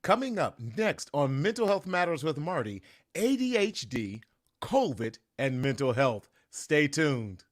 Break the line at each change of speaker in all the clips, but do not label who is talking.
Coming up next on Mental Health Matters with Marty, ADHD, COVID, and mental health. Stay tuned.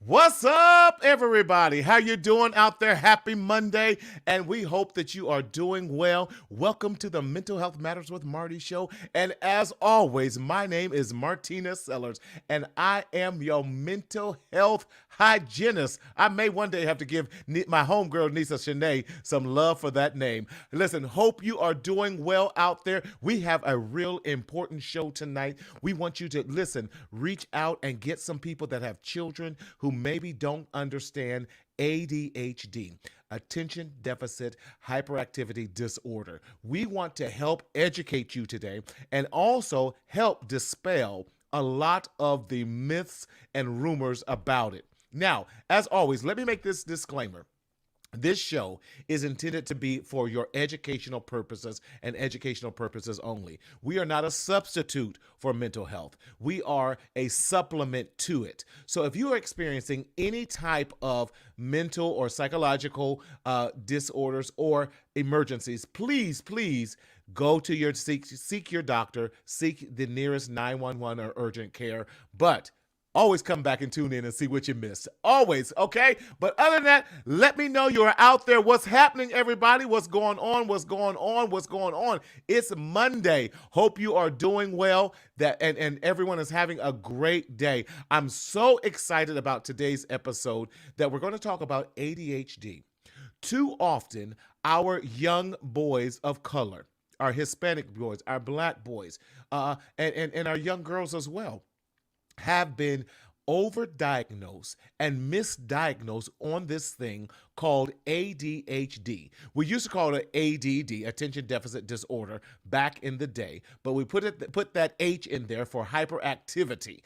What's up, everybody? How you doing out there? Happy Monday, and we hope that you are doing well. Welcome to the Mental Health Matters with Marty show, and as always, my name is Martina Sellers, and I am your mental health hygienist. I may one day have to give my homegirl, Nisa Shanae, some love for that name. Listen, hope you are doing well out there. We have a real important show tonight. We want you to, reach out and get some people that have children who maybe don't understand ADHD, attention deficit hyperactivity disorder. We want to help educate you today and also help dispel a lot of the myths and rumors about it. Now, as always, let me make this disclaimer. This show is intended to be for your educational purposes and educational purposes only. We are not a substitute for mental health. We are a supplement to it. So if you are experiencing any type of mental or psychological disorders or emergencies, please go to seek your doctor, seek the nearest 911 or urgent care, but always come back and tune in and see what you missed. Always, okay? But other than that, let me know you're out there. What's happening, everybody? What's going on? It's Monday. Hope you are doing well and everyone is having a great day. I'm so excited about today's episode that we're going to talk about ADHD. Too often, our young boys of color, our Hispanic boys, our Black boys, and our young girls as well, have been overdiagnosed and misdiagnosed on this thing called ADHD. We used to call it ADD, attention deficit disorder, back in the day, but we put that H in there for hyperactivity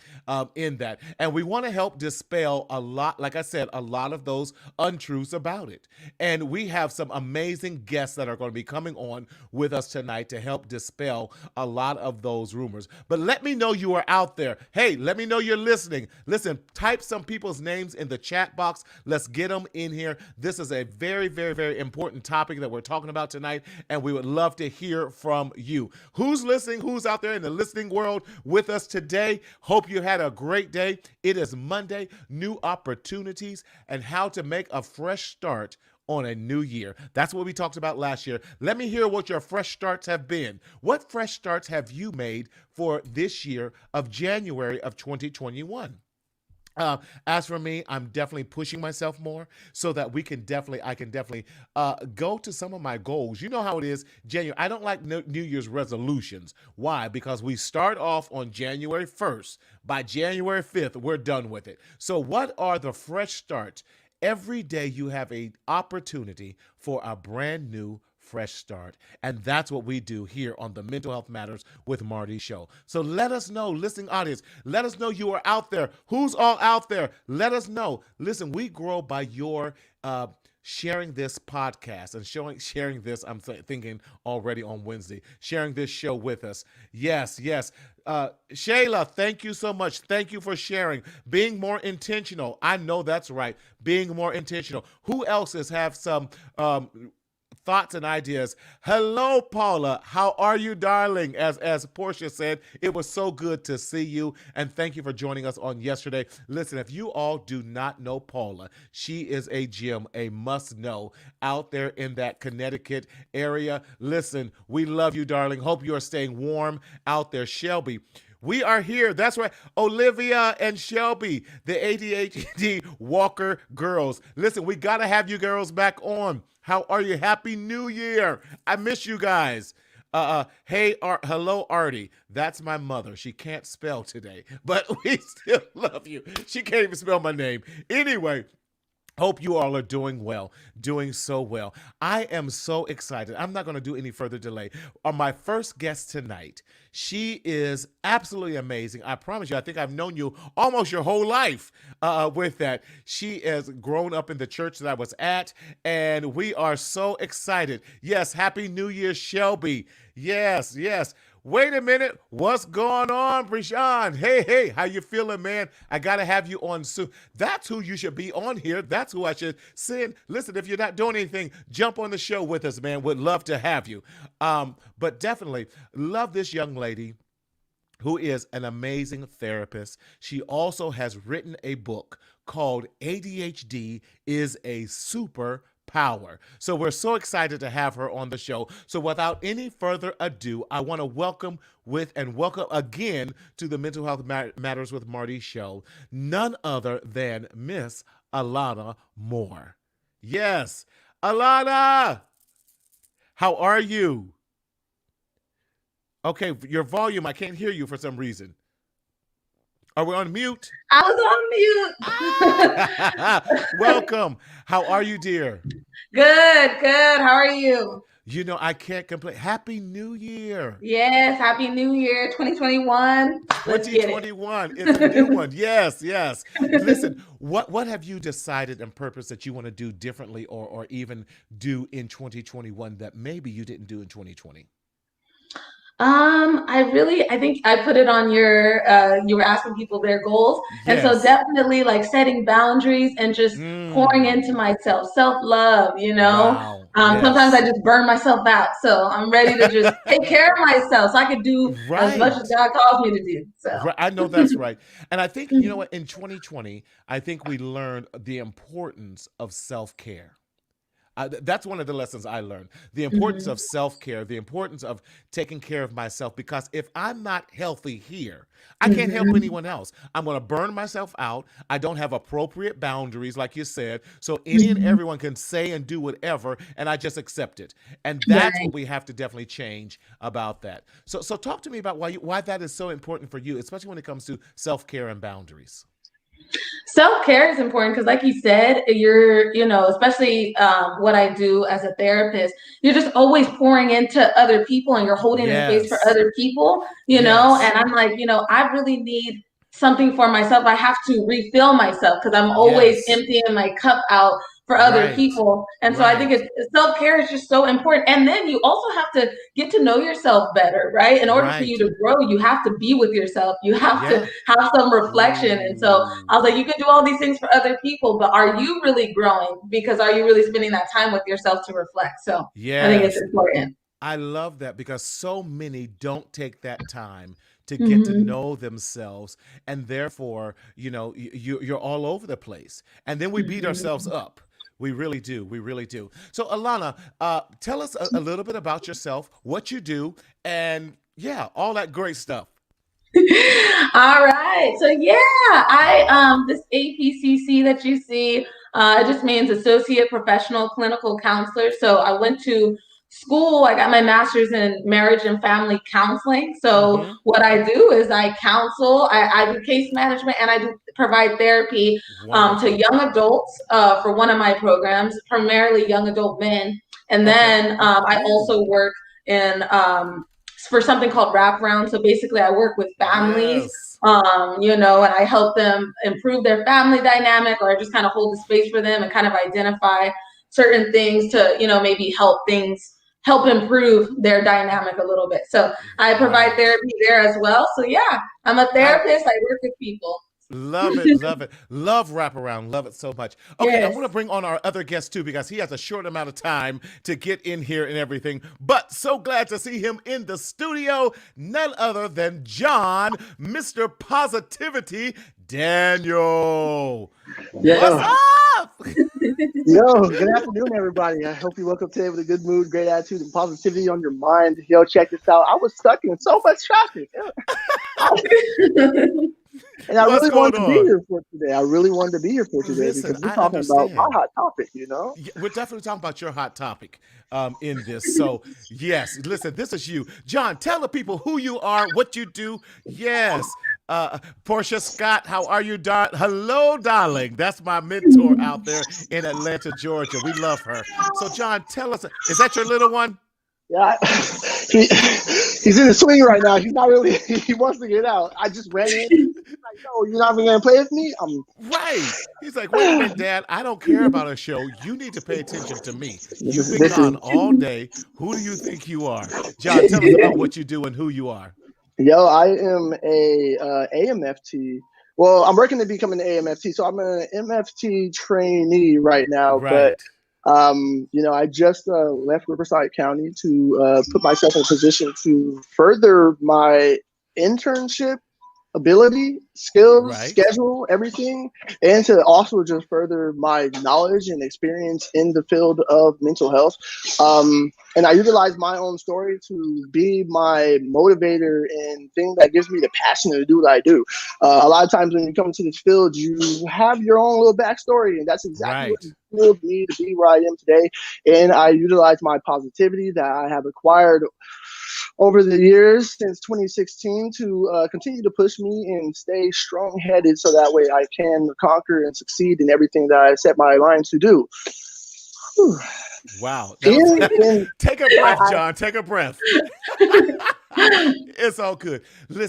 in that. And we want to help dispel a lot, like I said, a lot of those untruths about it. And we have some amazing guests that are going to be coming on with us tonight to help dispel a lot of those rumors. But let me know you are out there. Hey, let me know you're listening. Listen, type some people's names in the chat box. Let's get them in here. This is a very, very, very important topic that we're talking about tonight, and we would love to hear from you. Who's listening? Who's out there in the listening world with us today? Hope you had a great day. It is Monday, new opportunities, and how to make a fresh start on a new year. That's what we talked about last year. Let me hear what your fresh starts have been. What fresh starts have you made for this year of January of 2021? As for me, I'm definitely pushing myself more so that I can definitely go to some of my goals. You know how it is, January. I don't like New Year's resolutions. Why? Because we start off on January 1st. By January 5th, we're done with it. So what are the fresh starts? Every day you have an opportunity for a brand new fresh start. And that's what we do here on the Mental Health Matters with Marty show. So let us know, listening audience, let us know you are out there. Who's all out there? Let us know. Listen, we grow by your sharing this podcast and sharing this, I'm thinking already on Wednesday, sharing this show with us. Yes. Shayla, thank you so much. Thank you for sharing. Being more intentional. I know that's right. Being more intentional. Who else have some thoughts and ideas? Hello, Paula. How are you, darling? As Portia said, it was so good to see you, and thank you for joining us on yesterday. Listen, if you all do not know Paula, she is a gem, a must-know out there in that Connecticut area. Listen, we love you, darling. Hope you are staying warm out there. Shelby, we are here. That's right. Olivia and Shelby, the ADHD Walker girls. Listen, we got to have you girls back on. How are you? Happy New Year. I miss you guys. Hello, Artie. That's my mother. She can't spell today, but we still love you. She can't even spell my name. Anyway, Hope you all are doing well, doing so well. I am so excited. I'm not going to do any further delay. On my first guest tonight, she is absolutely amazing. I promise you, I think I've known you almost your whole life with that. She has grown up in the church that I was at, and we are so excited. Yes, Happy New Year, Shelby. Yes, yes. Wait a minute. What's going on, Brishon? Hey, how you feeling, man? I got to have you on soon. That's who you should be on here. That's who I should send. Listen, if you're not doing anything, jump on the show with us, man. Would love to have you. But definitely love this young lady who is an amazing therapist. She also has written a book called ADHD is a Superpower. So we're so excited to have her on the show. So without any further ado, I want to welcome again to the Mental Health Matters with Marty show, none other than Miss Alana Moore. Yes, Alana, how are you? Okay, your volume, I can't hear you for some reason. Are we on mute?
I was on mute.
Welcome. How are you, dear?
Good. How are you?
You know, I can't complain. Happy New Year.
Yes, Happy New Year 2021. Let's get it.
2021. It's a new one. Yes. Listen, what have you decided and purpose that you want to do differently or even do in 2021 that maybe you didn't do in 2020?
I think I put it on you were asking people their goals. And so
Yes.
definitely like setting boundaries and just pouring into myself, self-love,
Wow.
Sometimes I
Yes.
just burn myself out. So I'm ready to just take care of myself so I can do as much as
Right.
God calls me to do. So,
Right. I know that's right. And I think, you know what, in 2020, I think we learned the importance of self-care. That's one of the lessons I learned. The importance
Mhm.
of self-care, the importance of taking care of myself, because if I'm not healthy here, I can't help
Mhm.
anyone else. I'm going to burn myself out. I don't have appropriate boundaries, like you said. So any and
Mhm.
everyone can say and do whatever, and I just accept it. And that's
Right.
what we have to definitely change about that. So talk to me about why that is so important for you, especially when it comes to self-care and boundaries.
Self-care is important because, like you said, especially what I do as a therapist, you're just always pouring into other people and you're holding the space for
Yes.
other people, and
Yes.
I'm like, I really need something for myself. I have to refill myself because I'm always
Yes.
emptying my cup out for other
Right.
people. And so I think
Right.
self-care is just so important. And then you also have to get to know yourself better, right? In order for you
Right.
to grow, you have to be with yourself. You have to
Yeah.
have some reflection. And so I was
Ooh.
like, you can do all these things for other people, but are you really growing? Because are you really spending that time with yourself to reflect? So I think it's
Yes.
important.
I love that because so many don't take that time to get to
Hmm.
know themselves, and therefore, you're all over the place, and then we beat ourselves
Hmm.
up. We really do. We really do. So, Alana, tell us a little bit about yourself, what you do, and yeah, all that great stuff.
All right. So yeah, I this APCC that you see, it just means Associate Professional Clinical Counselor. So I went to school. I got my master's in marriage and family counseling. So
Mm-hmm.
what I do is I counsel, I do case management, and I do provide therapy to
Wonderful.
young adults for one of my programs, primarily young adult men. And
Okay.
then I
Ooh.
also work in for something called wraparound. So basically, I work with families,
Yes.
and I help them improve their family dynamic, or I just kind of hold the space for them and kind of identify certain things to, maybe help improve their dynamic a little bit. So I provide
Right.
therapy there as well. So yeah, I'm a
I
therapist. I work with people.
love it, love it. Love wraparound, love it so much. Okay, I
Yes.
want to bring on our other guest too because he has a short amount of time to get in here and everything. But so glad to see him in the studio. None other than John, Mr. Positivity Daniel. What's
Yo,
up?
good afternoon, everybody. I hope you woke up today with a good mood, great attitude, and positivity on your mind. Yo, check this out. I was stuck in so much traffic. And I
What's
really
going
wanted to be
on?
here for today. I really wanted to be here for today
Listen,
because we're
I
talking about my
understand.
hot topic, you know?
Yeah, we're definitely talking about your hot topic in this. So, yes, listen, this is you. John, tell the people who you are, what you do. Yes. Portia Scott, how are you, Hello, darling. That's my mentor out there in Atlanta, Georgia. We love her. So, John, tell us, is that your little one?
Yeah, he, he's in the swing right now. He's not really. He wants to get out. I just ran in. He's like, "No, you're not even gonna play with me."
Right. He's like, wait a minute, Dad. I don't care about a show. You need to pay attention to me. You've been
This
gone
is
all day. Who do you think you are? John, tell us about what you do and who you are.
yo. I am a AMFT. Well, I'm working to become an AMFT, so I'm an MFT trainee right now. But
Right.
I just left Riverside County to put myself in a position to further my internship ability, skills,
Right.
schedule, everything, and to also just further my knowledge and experience in the field of mental health. And I utilize my own story to be my motivator and thing that gives me the passion to do what I do. A lot of times when you come into this field, you have your own little backstory, and that's exactly what
Right.
fueled me to be where I am today. And I utilize my positivity that I have acquired over the years since 2016 to continue to push me and stay strong headed so that way I can conquer and succeed in everything that I set my mind to do. Whew.
Wow. That was
In
take a breath, John. Take a breath. It's all good.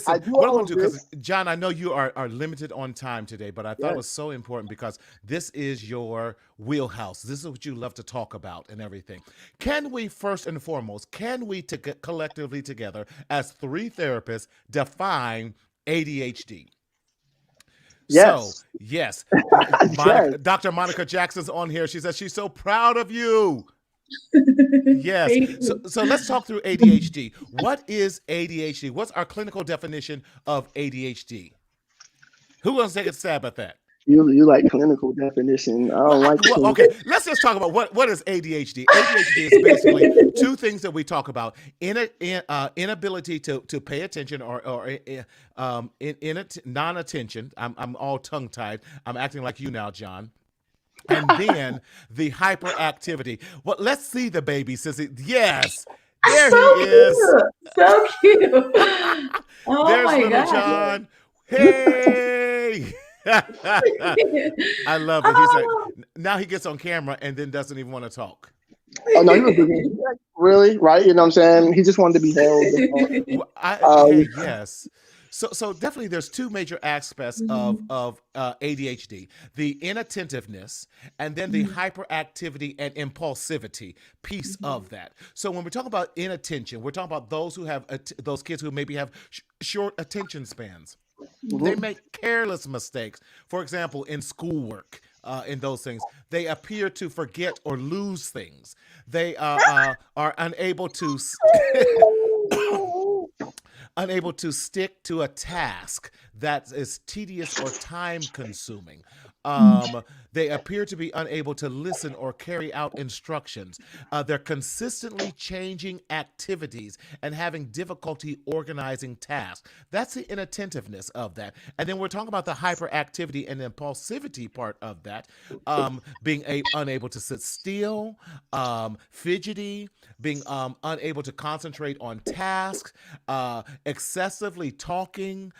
I
Listen,
do
what I'm
all
going
of
to do, because
this.
John, I know you are limited on time today, but I thought it
Yes.
was so important because this is your wheelhouse. This is what you love to talk about and everything. Can we, first and foremost, can we collectively together as three therapists define ADHD? So,
Yes.
yes,
Yes.
Dr. Monica Jackson's on here. She says she's so proud of you. Yes.
Thank
So let's talk through ADHD. What is ADHD? What's our clinical definition of ADHD? Who wants to take a stab at that?
You like clinical definition. I
Well,
don't like
okay.
clinical.
Let's just talk about what is ADHD. ADHD is basically two things that we talk about: inability to pay attention or non-attention. I'm all tongue tied. I'm acting like you now, John. And then the hyperactivity. Well, let's see the baby. Says it. Yes, there he
So
is.
cute. So cute. Oh
There's
my
little
God.
John. Hey. I love it. He's like,
Oh.
now he gets on camera and then doesn't even want to talk.
Oh no, he was being like, really right. You know what I'm saying? He just wanted to be held.
Hey,
Um,
yes. So definitely, there's two major aspects of ADHD: the inattentiveness, and then the hyperactivity and impulsivity piece of that. So when we're talking about inattention, we're talking about those who have those kids who maybe have short attention spans. They
mhm.
make careless mistakes. For example, in schoolwork, in those things, they appear to forget or lose things. They are unable to unable to stick to a task that is tedious or time consuming. They appear to be unable to listen or carry out instructions. They're consistently changing activities and having difficulty organizing tasks. That's the inattentiveness of that. And then we're talking about the hyperactivity and impulsivity part of that, being unable to sit still, fidgety, being unable to concentrate on tasks, excessively talking,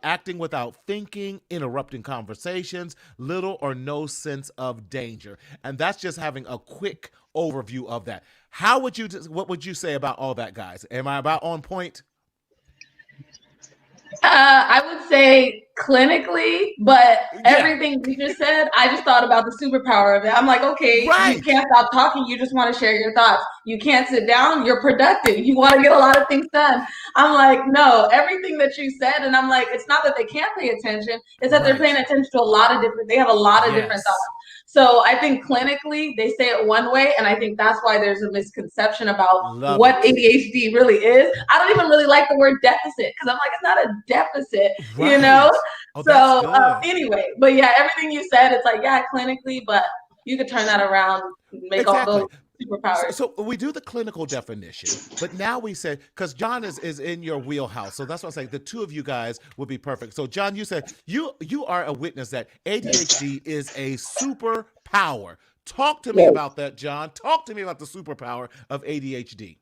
acting without thinking, interrupting conversations, little or no sense of danger. And that's just having a quick overview of that. What would you say about all that, guys? Am I about on point?
I would say clinically, but
Yeah,
everything you just said, I just thought about the superpower of it. I'm like, okay, you
right.
can't stop talking. You just want to share your thoughts. You can't sit down. You're productive. You want to get a lot of things done. I'm like, no, everything that you said. And I'm like, it's not that they can't pay attention. It's that they're paying
Right.
attention to they have a lot of different thoughts.
Yes.
So I think clinically they say it one way, and I think that's why there's a misconception about
Love
what
it.
ADHD really is. I don't even really like the word deficit because I'm like, it's not a deficit, you know?
Right. Oh, that's
So
good.
anyway, but yeah, everything you said, it's like, yeah, clinically, but you could turn that around, make all those
Exactly.
superpower.
So we do the clinical definition, but now we say, because John is in your wheelhouse, so that's what I'm saying. The two of you guys would be perfect. So John, you said you are a witness that ADHD is a superpower. Talk to me
Yes.
about that, John. Talk to me about the superpower of ADHD.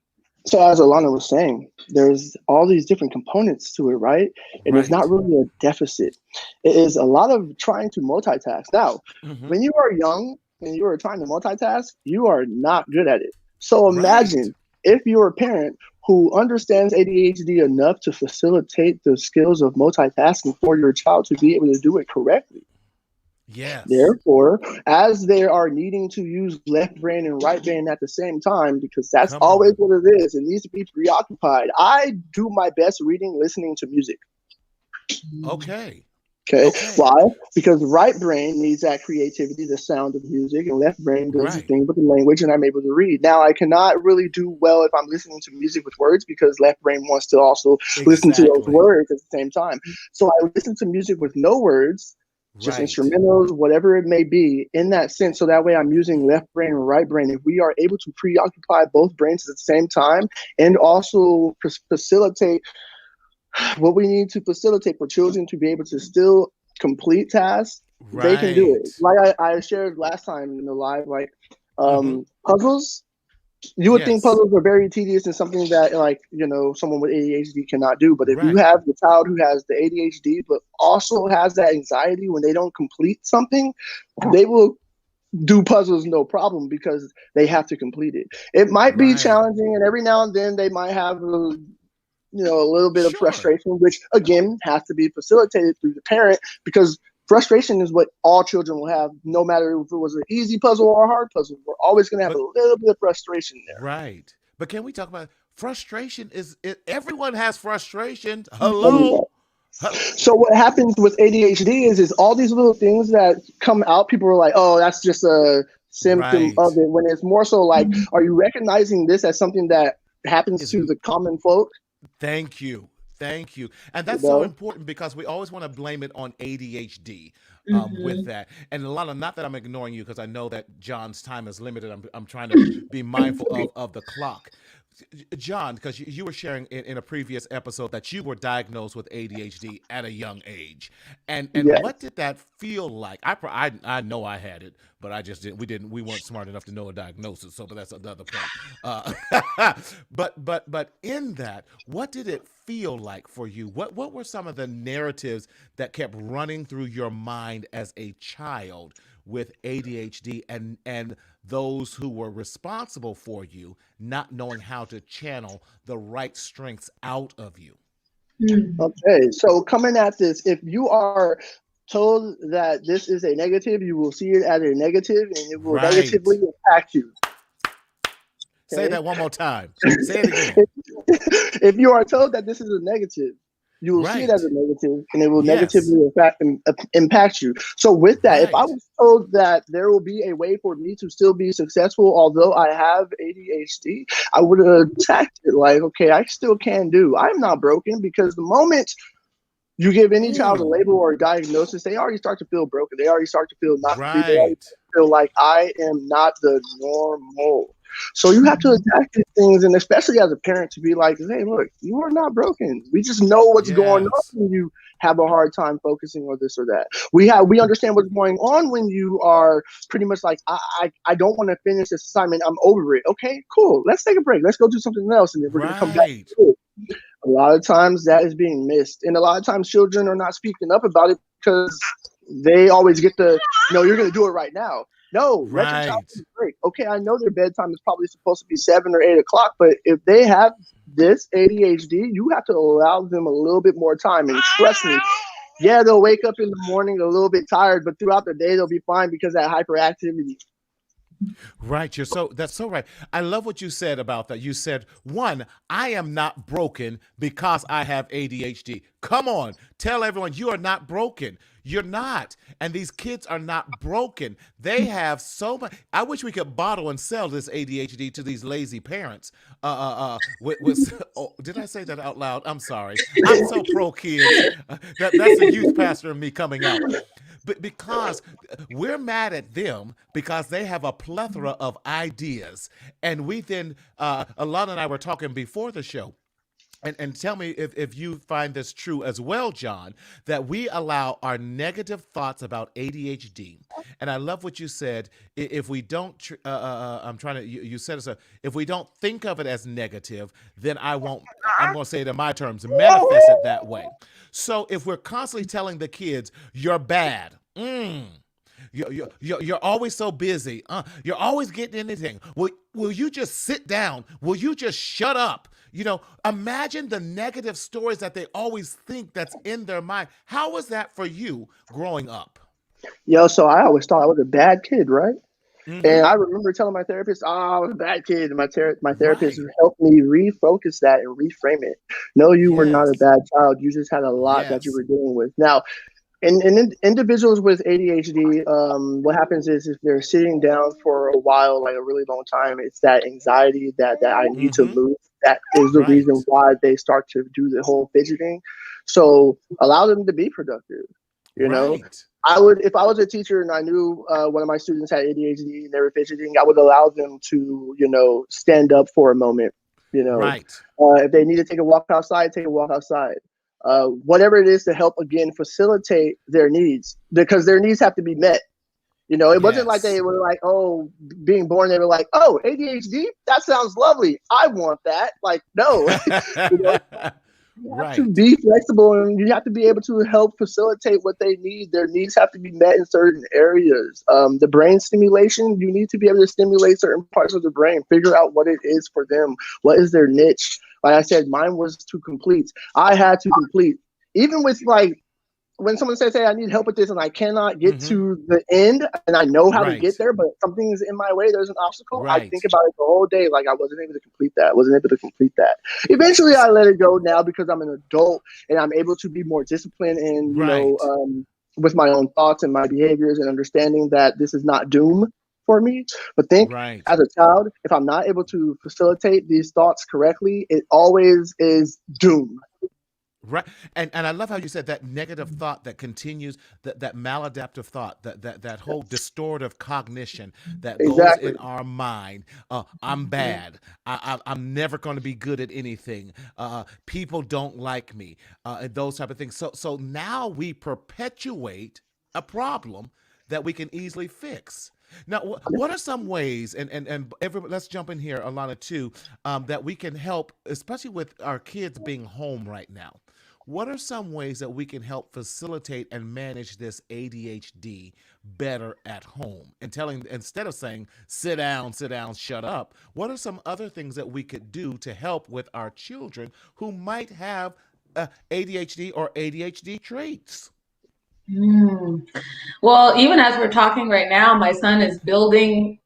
So as Alana was saying, there's all these different components to it, right? And it's
Right.
not really a deficit. It is a lot of trying to multitask. Now,
Mm-hmm.
when you are young and you are trying to multitask, you are not good at it. So
Right.
imagine if you're a parent who understands ADHD enough to facilitate the skills of multitasking for your child to be able to do it correctly.
Yes.
Therefore, as they are needing to use left brain and right brain at the same time, because that's
Come
always
on.
what it is, it needs to be preoccupied. I do my best reading, listening to music.
Okay.
Okay.
Okay.
Why? Because right brain needs that creativity, the sound of music, and left brain does the
Right.
thing with the language, and I'm able to read. Now, I cannot really do well if I'm listening to music with words because left brain wants to also listen to those
Exactly.
words at the same time. So I listen to music with no words, just
Right.
instrumentals, whatever it may be, in that sense. So that way I'm using left brain and right brain. If we are able to preoccupy both brains at the same time and also facilitate what we need to facilitate for children to be able to still complete tasks, they can do it.
Right.
Like I shared last time in the live, like
Mm-hmm.
puzzles. You would think
Yes.
puzzles are very tedious and something that, like, someone with ADHD cannot do. But if you
Right.
have the child who has the ADHD, but also has that anxiety when they don't complete something, they will do puzzles no problem because they have to complete it. It might be
Right.
challenging, and every now and then they might have a little bit of
Sure.
frustration, which again has to be facilitated through the parent because frustration is what all children will have, no matter if it was an easy puzzle or a hard puzzle. We're always going to have a
But
little bit of frustration there.
right. But can we talk about frustration? Everyone has frustration.
Um,
Hello. Huh.
so what happens with ADHD is all these little things that come out. People are like, "Oh, that's just a symptom of
Right.
it." When it's more so like, are you recognizing this as something that happens
Is
to the common folk?
Thank you. Thank you. And
You
that's so
know,
important because we always want to blame it on ADHD with
Mm-hmm.
that. And Alana, not that I'm ignoring you because I know that John's time is limited. I'm trying to be mindful of the clock. John, because you were sharing in a previous episode that you were diagnosed with ADHD at a young age, and
yeah.
what did that feel like? I know I had it, but I just didn't. We weren't smart enough to know a diagnosis. So, but that's another point. But in that, what did it feel like for you? What were some of the narratives that kept running through your mind as a child with ADHD and those who were responsible for you not knowing how to channel the right strengths out of you?
Okay, so coming at this, if you are told that this is a negative, you will see it as a negative and it will negatively
Right.
impact you.
Say
Okay.
that one more time. Say it again.
If you are told that this is a negative, you will see it as
Right.
a negative and it will
Yes.
negatively impact you. So, with that, if I
Right.
was told that there will be a way for me to still be successful, although I have ADHD, I would have attacked it like, okay, I still can do. I'm not broken because the moment you give any child a
Ooh.
label or a diagnosis, they already start to feel broken. They already start to feel not complete. They already
Right.
feel like I am not the normal. So you have to attack these things, and especially as a parent, to be like, hey, look, you are not broken. We just know what's going on
Yes.
when you have a hard time focusing on this or that. We understand what's going on when you are pretty much like, I don't want to finish this assignment. I'm over it. Okay, cool. Let's take a break. Let's go do something else, and then we're gonna come back
Right.
to it. A lot of times that is being missed, and a lot of times children are not speaking up about it because they always get the, no, you're going to do it right now. No, let your child
Right.
take a break. Okay, I know their bedtime is probably supposed to be 7 or 8 o'clock, but if they have this ADHD, you have to allow them a little bit more time. And trust me, yeah, they'll wake up in the morning a little bit tired, but throughout the day they'll be fine because of that hyperactivity.
Right. That's so right. I love what you said about that. You said, one, I am not broken because I have ADHD. Come on, tell everyone you are not broken. You're not. And these kids are not broken. They have so much. I wish we could bottle and sell this ADHD to these lazy parents. Oh, did I say that out loud? I'm sorry. I'm so pro kids. That's the youth pastor in me coming out. But because we're mad at them because they have a plethora of ideas. And we then, Alana and I were talking before the show. And tell me if you find this true as well, John, that we allow our negative thoughts about ADHD. And I love what you said. If we don't, I'm trying to, you said it, if we don't think of it as negative, then I'm going to say it in my terms, manifest it that way. So if we're constantly telling the kids, you're bad, you're always so busy, you're always getting anything. Will you just sit down? Will you just shut up? Imagine the negative stories that they always think that's in their mind. How was that for you growing up?
So I always thought I was a bad kid, right? Mm-hmm. And I remember telling my therapist, I was a bad kid. And my therapist helped me refocus that and reframe it. No, you were not a bad child. You just had a lot that you were dealing with. Now, in individuals with ADHD, what happens is if they're sitting down for a while, like a really long time, it's that anxiety that I need to move. That is the reason why they start to do the whole fidgeting. So allow them to be productive. You know, I would, if I was a teacher and I knew one of my students had ADHD and they were fidgeting, I would allow them to, stand up for a moment. If they need to take a walk outside, take a walk outside. Whatever it is to help, again, facilitate their needs, because their needs have to be met. It wasn't like they were like, oh, being born, they were like, oh, ADHD, that sounds lovely, I want that. Like, no. You have to be flexible, and you have to be able to help facilitate what they need. Their needs have to be met in certain areas. The brain stimulation, you need to be able to stimulate certain parts of the brain, figure out what it is for them, what is their niche. Like I said, mine was to complete. I had to complete. Even with when someone says, hey, I need help with this and I cannot get to the end and I know how to get there, but something is in my way, there's an obstacle. I think about it the whole day. Like, I wasn't able to complete that. Eventually I let it go now because I'm an adult and I'm able to be more disciplined and, with my own thoughts and my behaviors, and understanding that this is not doom for me. But as a child, if I'm not able to facilitate these thoughts correctly, it always is doom.
Right. And I love how you said that negative thought that continues, that maladaptive thought, that whole distortive cognition that goes in our mind. I'm bad. I'm never going to be good at anything. People don't like me. And those type of things. So now we perpetuate a problem that we can easily fix. Now, what are some ways, and let's jump in here, Alana, too, that we can help, especially with our kids being home right now? What are some ways that we can help facilitate and manage this ADHD better at home? And instead of saying, sit down, shut up, what are some other things that we could do to help with our children who might have ADHD or ADHD traits?
Well, even as we're talking right now, my son is building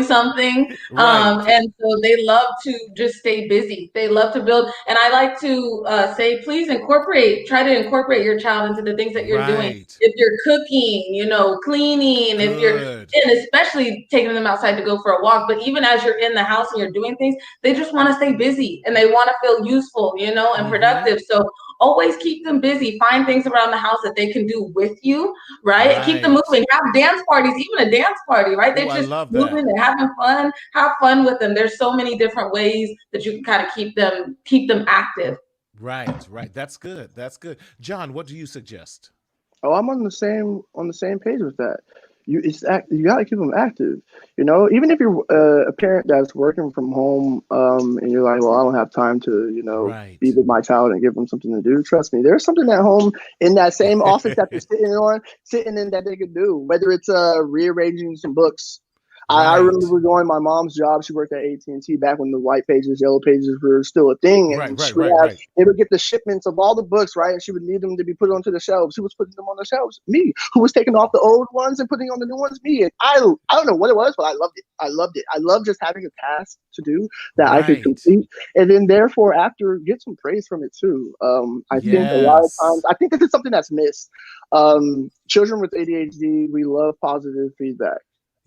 something. And so they love to just stay busy. They love to build. And I like to say, please try to incorporate your child into the things that you're doing. If you're cooking, cleaning, if you're, and especially taking them outside to go for a walk. But even as you're in the house and you're doing things, they just want to stay busy and they want to feel useful, and productive. So always keep them busy. Find things around the house that they can do with you, right? Keep them moving. Have dance parties, even a dance party, right? They're just moving, they're having fun. Have fun with them. There's so many different ways that you can kind of keep them active.
Right.
That's good. John, what do you suggest?
Oh, I'm on the same page with that. You got to keep them active. Even if you're a parent that's working from home, and you're like, well, I don't have time to, be with my child and give them something to do. Trust me, there's something at home in that same office that they're sitting in that they could do. Whether it's rearranging some books, I
Right.
remember going to my mom's job. She worked at AT&T back when the white pages, yellow pages were still a thing. And they would get the shipments of all the books, right? And she would need them to be put onto the shelves. Who was putting them on the shelves? Me. Who was taking off the old ones and putting on the new ones? Me. And I don't know what it was, but I loved it. I loved it. I loved just having a task to do that I could complete. And then therefore, after, get some praise from it too. I think a lot of times, I think this is something that's missed. Children with ADHD, we love positive feedback.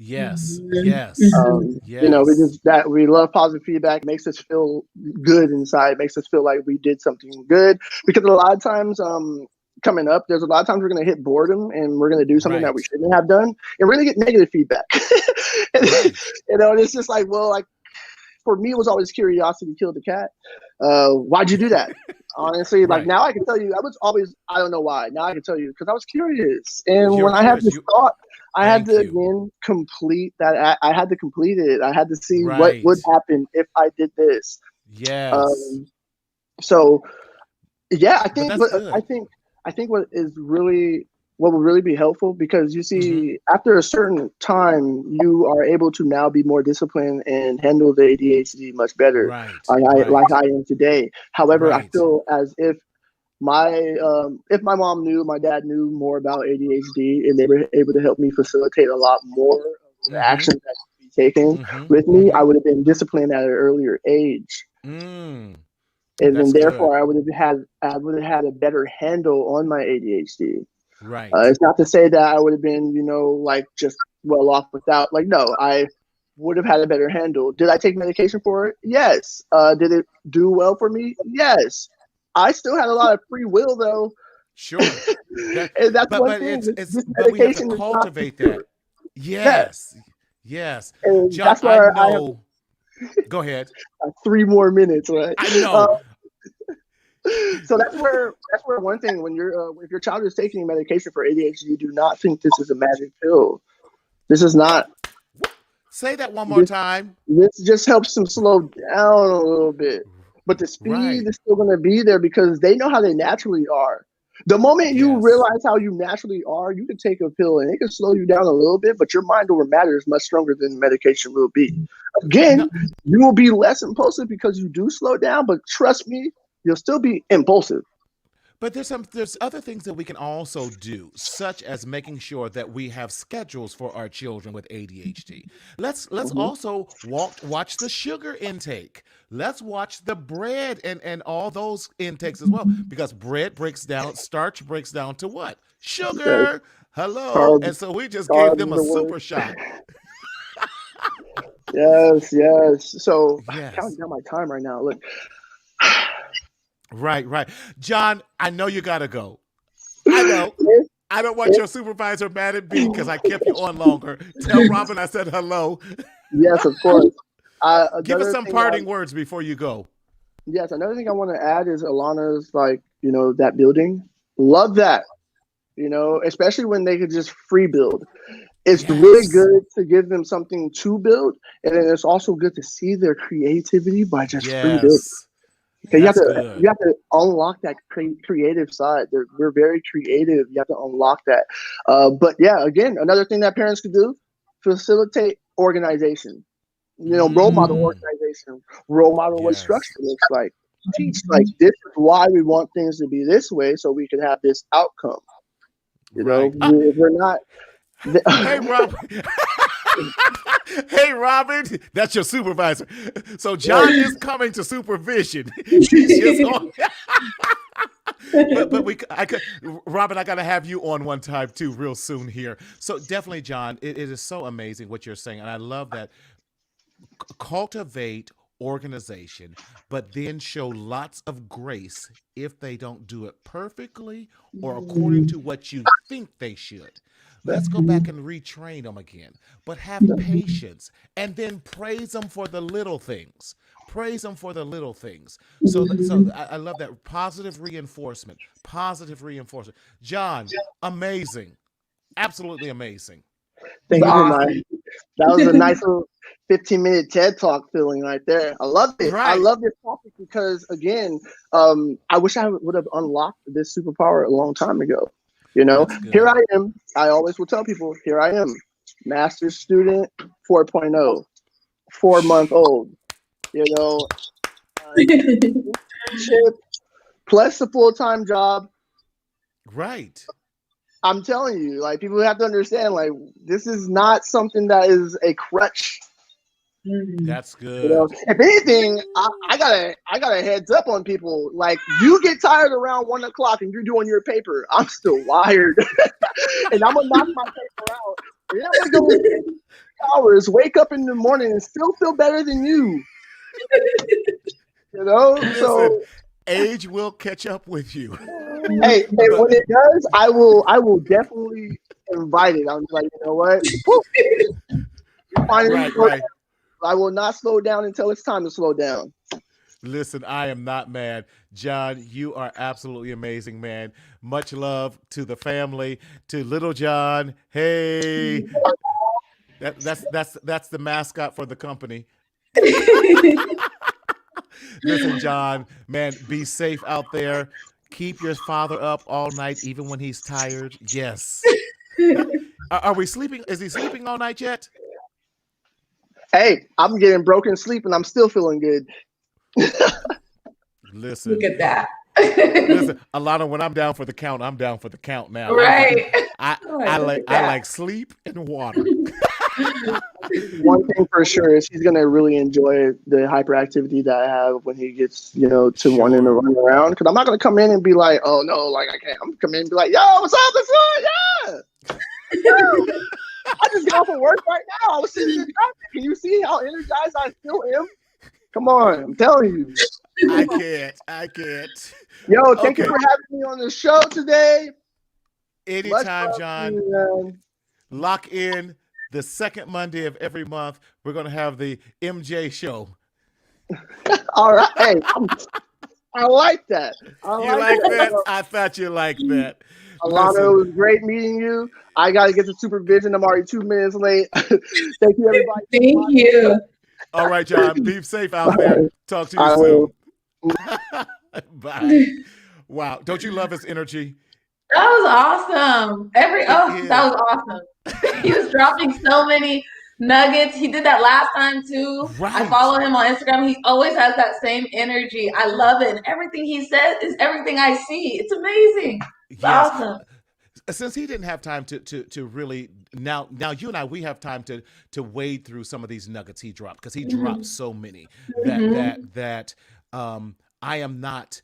Yes.
You know, we love positive feedback. It makes us feel good inside. It makes us feel like we did something good. Because a lot of times, coming up, there's a lot of times we're going to hit boredom and we're going to do something that we shouldn't have done, and we're going to get negative feedback. You know, and it's just like, well, like for me, it was always curiosity killed the cat. Why'd you do that? Honestly, like now I can tell you, I don't know why. Now I can tell you because I was curious, and when I had this thought. I had to again complete that. I had to complete it. I had to see what would happen if I did this.
Yes.
So, yeah, I think. But I think what will really be helpful, because you see, after a certain time, you are able to now be more disciplined and handle the ADHD much better, like I am today. However, I feel as if if my mom knew, my dad knew more about ADHD, and they were able to help me facilitate a lot more of the actions that could be taken with me, I would have been disciplined at an earlier age. And then therefore I would have had a better handle on my ADHD.
Right.
It's not to say that I would have been, you know, like just well off without, like, no, I would have had a better handle. Did I take medication for it? Yes. Did it do well for me? Yes. I still had a lot of free will, though.
Sure.
And that's one thing.
But we have to cultivate that. Yes. Yes.
And
John,
that's where I know.
Go ahead.
3 more minutes, right?
I know.
So that's where one thing, when if your child is taking medication for ADHD, do not think this is a magic pill. This is not.
Say that one more time.
This just helps them slow down a little bit. But the speed is still going to be there because they know how they naturally are. The moment you realize how you naturally are, you can take a pill and it can slow you down a little bit, but your mind over matter is much stronger than medication will be. Again, you will be less impulsive because you do slow down, but trust me, you'll still be impulsive.
But there's other things that we can also do, such as making sure that we have schedules for our children with ADHD. Let's also watch the sugar intake. Let's watch the bread and all those intakes as well, because bread breaks down, starch breaks down to what? Sugar. Hello. And so we just gave them a super shot.
Yes. So I'm counting down my time right now. Look.
Right. John, I know you got to go. I know. I don't want your supervisor mad at me because I kept you on longer. Tell Robin I said hello.
Yes, of course.
Give us some parting words before you go.
Yes, another thing I want to add is Alana's, like, you know, that building. Love that. You know, especially when they could just free build. It's really good to give them something to build, and then it's also good to see their creativity by just free building. You have to unlock that creative side. We're very creative. You have to unlock that. But yeah, again, another thing that parents could do, facilitate organization. You know, role model organization, role model what structure looks like. Teach, like, this is why we want things to be this way so we can have this outcome. You know, if we're not.
Hey, Rob. Hey, Robin, that's your supervisor. So John is coming to supervision. He's just on. Robin, I got to have you on one time too, real soon here. So definitely, John, it is so amazing what you're saying, and I love that. Cultivate organization, but then show lots of grace if they don't do it perfectly or according to what you think they should. Let's go back and retrain them again, but have patience and then praise them for the little things. Praise them for the little things. So I love that. Positive reinforcement. John, amazing. Absolutely amazing.
Thank you, Mike. That was a nice little 15-minute TED Talk feeling right there. I love it. I love this topic because, again, I wish I would have unlocked this superpower a long time ago. You know, here I am. I always will tell people, here I am. master's student, 4.0, 4-month-old. You know, internship plus a full-time job.
Right.
I'm telling you, like, people have to understand, like, this is not something that is a crutch.
That's
You know,
good.
if anything, I got a heads up on people. Like, you get tired around 1 o'clock and you're doing your paper. I'm still wired, and I'm gonna knock my paper out. And I'm gonna go 6 hours, wake up in the morning, and still feel better than you. You know,
Listen,
so
age will catch up with you.
hey, and
But
when it does, I will definitely invite it. I'm like, you know what? Woo, you finally
right,
slow down.
right.
I will not slow down until it's time to slow down.
Listen, I am not mad. John, you are absolutely amazing, man. Much love to the family, to little John. Hey, that's the mascot for the company. Listen, John, man, be safe out there. Keep your father up all night, even when he's tired. Yes. Are we sleeping? Is he sleeping all night yet?
Hey, I'm getting broken sleep and I'm still feeling good.
Look
Listen,
at that.
listen, Alana. When I'm down for the count, I'm down for the count now.
Right.
I,
Like, look at
I
that.
like sleep and water.
One thing for sure is he's gonna really enjoy the hyperactivity that I have when he gets, you know, to wanting to
Sure.
run around. Because I'm not gonna come in and be like, oh no, like I can't. I'm gonna come in and be like, yo, what's up? What's up? Yeah. I just got off of work right now. I was sitting in traffic. Can you see how energized I still am? Come on, I'm telling you.
I can't. I can't.
Yo, thank you
Okay.
for having me on the show today. Much
Anytime,
love to
John.
you, man.
Lock in the second Monday of every month. We're going to have the MJ show.
All right. Hey, I like that. I
You
like
like
that.
that? I thought you liked that.
Alana, it
Listen,
was great meeting you. I got to get to supervision. I'm already 2 minutes late. Thank you, everybody.
Thank you.
all right, John, be safe out there. Talk to you
I
soon.
will.
Bye. Wow. Don't you love his energy?
That was awesome.
It
That
is.
was awesome. He was dropping so many nuggets. He did that last time too. I
Right.
follow him on Instagram. He always has that same energy. I love it. And everything he says is everything I see. It's amazing. It's
Yes.
awesome.
Since he didn't have time to really now you and I we have time to wade through some of these nuggets he dropped because he dropped
Mhm.
so many
Mhm.
that I am not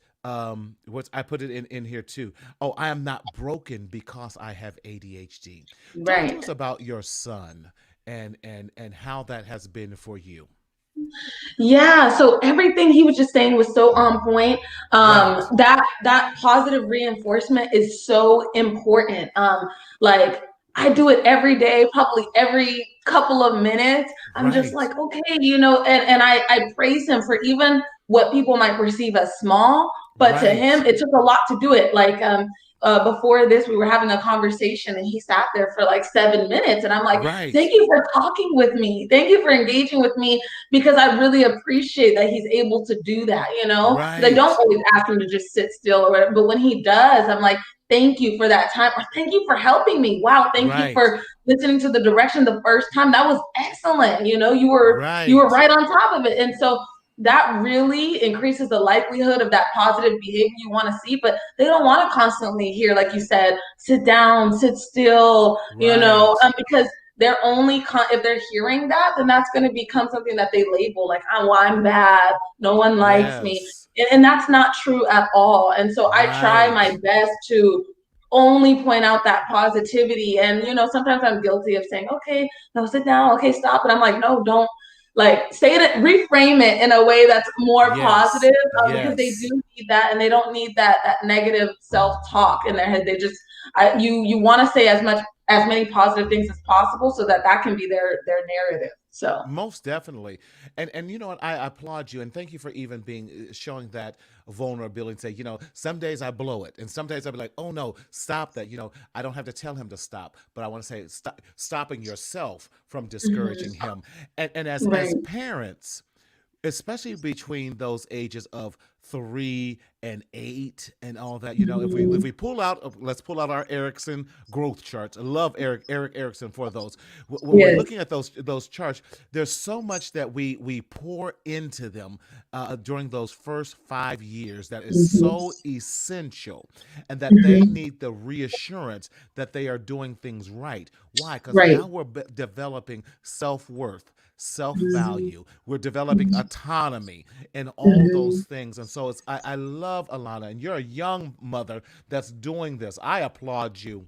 what's I put it in here too. Oh, I am not broken because I have ADHD. Talk to
Right.
us about your son and how that has been for you.
Yeah, so everything he was just saying was so on point.
Right.
That positive reinforcement is so important. Like I do it every day, probably every couple of minutes. I'm just
Right.
like, okay, and I praise him for even what people might perceive as small, but to him,
Right.
it took a lot to do it. Like before this, we were having a conversation, and he sat there for like 7 minutes, and I'm like, thank
Right.
you for talking with me, thank you for engaging with me because I really appreciate that he's able to do that, because I don't
Right.
always ask him to just sit still or whatever. But when he does, I'm like, thank you for that time. Or thank you for helping me. Wow, thank you
Right.
for listening to the direction the first time. That was excellent. You were
Right.
right on top of it. And so that really increases the likelihood of that positive behavior you want to see, but they don't want to constantly hear, like you said, sit down, sit still,
Right.
because they're only if they're hearing that, then that's going to become something that they label like, oh, well, I'm bad, no one likes me,
Yes.
and that's not true at all. And so I try my
Right.
best to only point out that positivity. And sometimes I'm guilty of saying, okay, no, sit down, okay, stop, and I'm like, no, don't, like, say it, reframe it in a way that's more
Yes.
positive, because they do
Yes.
need that, and they don't need that negative self-talk in their head. They just, you want to say as many positive things as possible so that can be their narrative. So
Most definitely. And you know what? I applaud you and thank you for even being showing that vulnerability and say, some days I blow it. And some days I'll be like, oh no, stop that. I don't have to tell him to stop, but I want to say stopping yourself from discouraging
mhm.
him. And as
Right.
parents, especially between those ages of 3 and 8 and all that. If we pull out, let's pull out our Erickson growth charts. I love Eric Erickson for those. When we're
Yes.
looking at those charts, there's so much that we pour into them during those first 5 years that is so essential, and that they need the reassurance that they are doing things right. Why? Because
Right.
now we're developing self-worth, self-value. We're developing autonomy and all those things. And so I love Alana, and you're a young mother that's doing this. I applaud you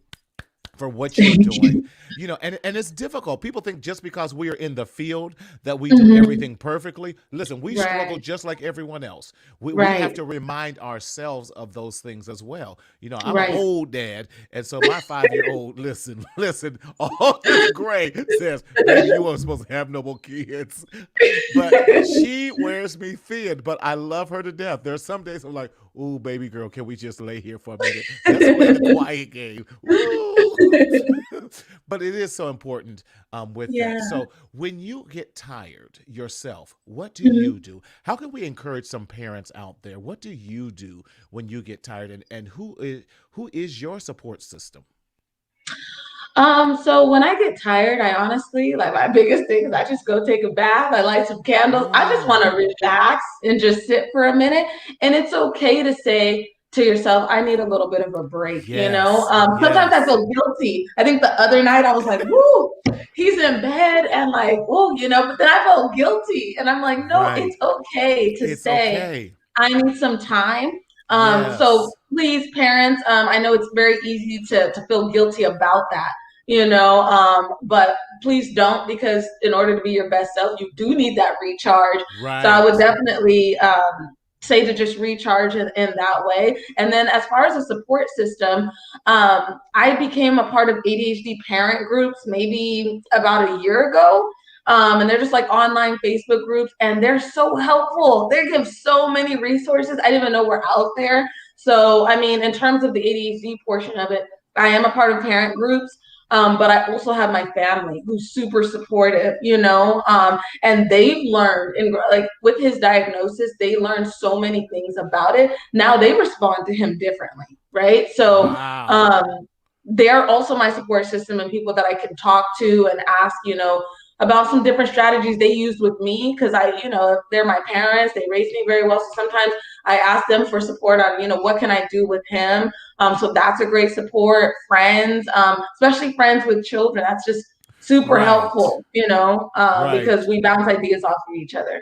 for what you're
Thank
doing.
you.
And it's difficult. People think just because we are in the field that we do everything perfectly. Listen, we struggle
Right.
just like everyone else. We have
Right.
to remind ourselves of those things as well. I'm an
Right.
old dad, and so my 5-year-old, listen, all this gray says, baby, you weren't supposed to have no more kids. But she wears me thin, but I love her to death. There are some days I'm like, ooh, baby girl, can we just lay here for a minute? Let's play the quiet game. Ooh. But it is so important with
Yeah.
that. So when you get tired yourself, what do
Mhm.
you do? How can we encourage some parents out there? What do you do when you get tired? And who is your support system?
So when I get tired, I honestly, like my biggest thing is I just go take a bath. I light some candles. I just want to
Mm,
relax and just sit for a minute. And it's okay to say to yourself, I need a little bit of a break, you know?
yes,
Sometimes I
yes,
feel guilty. I think the other night I was like, woo, he's in bed and like, woo, but then I felt guilty. And I'm like, no,
right.
it's okay to
It's
say,
okay.
I need some time. So
Yes,
please, parents, I know it's very easy to feel guilty about that, but please don't, because in order to be your best self, you do need that recharge. So I would
right.
definitely say to just recharge in that way. And then as far as a support system, I became a part of ADHD parent groups maybe about a year ago. And they're just like online Facebook groups, and they're so helpful. They give so many resources. I didn't even know were out there. So, I mean, in terms of the ADHD portion of it, I am a part of parent groups, but I also have my family who's super supportive, and they've learned, and like with his diagnosis, they learned so many things about it. Now they respond to him differently, right? So,
Wow.
um, they're also my support system and people that I can talk to and ask, about some different strategies they used with me, because if they're my parents, they raised me very well. So sometimes I ask them for support on, what can I do with him? So that's a great support. Friends, especially friends with children, that's just super
Right.
helpful, because
Right.
we bounce ideas off of each other.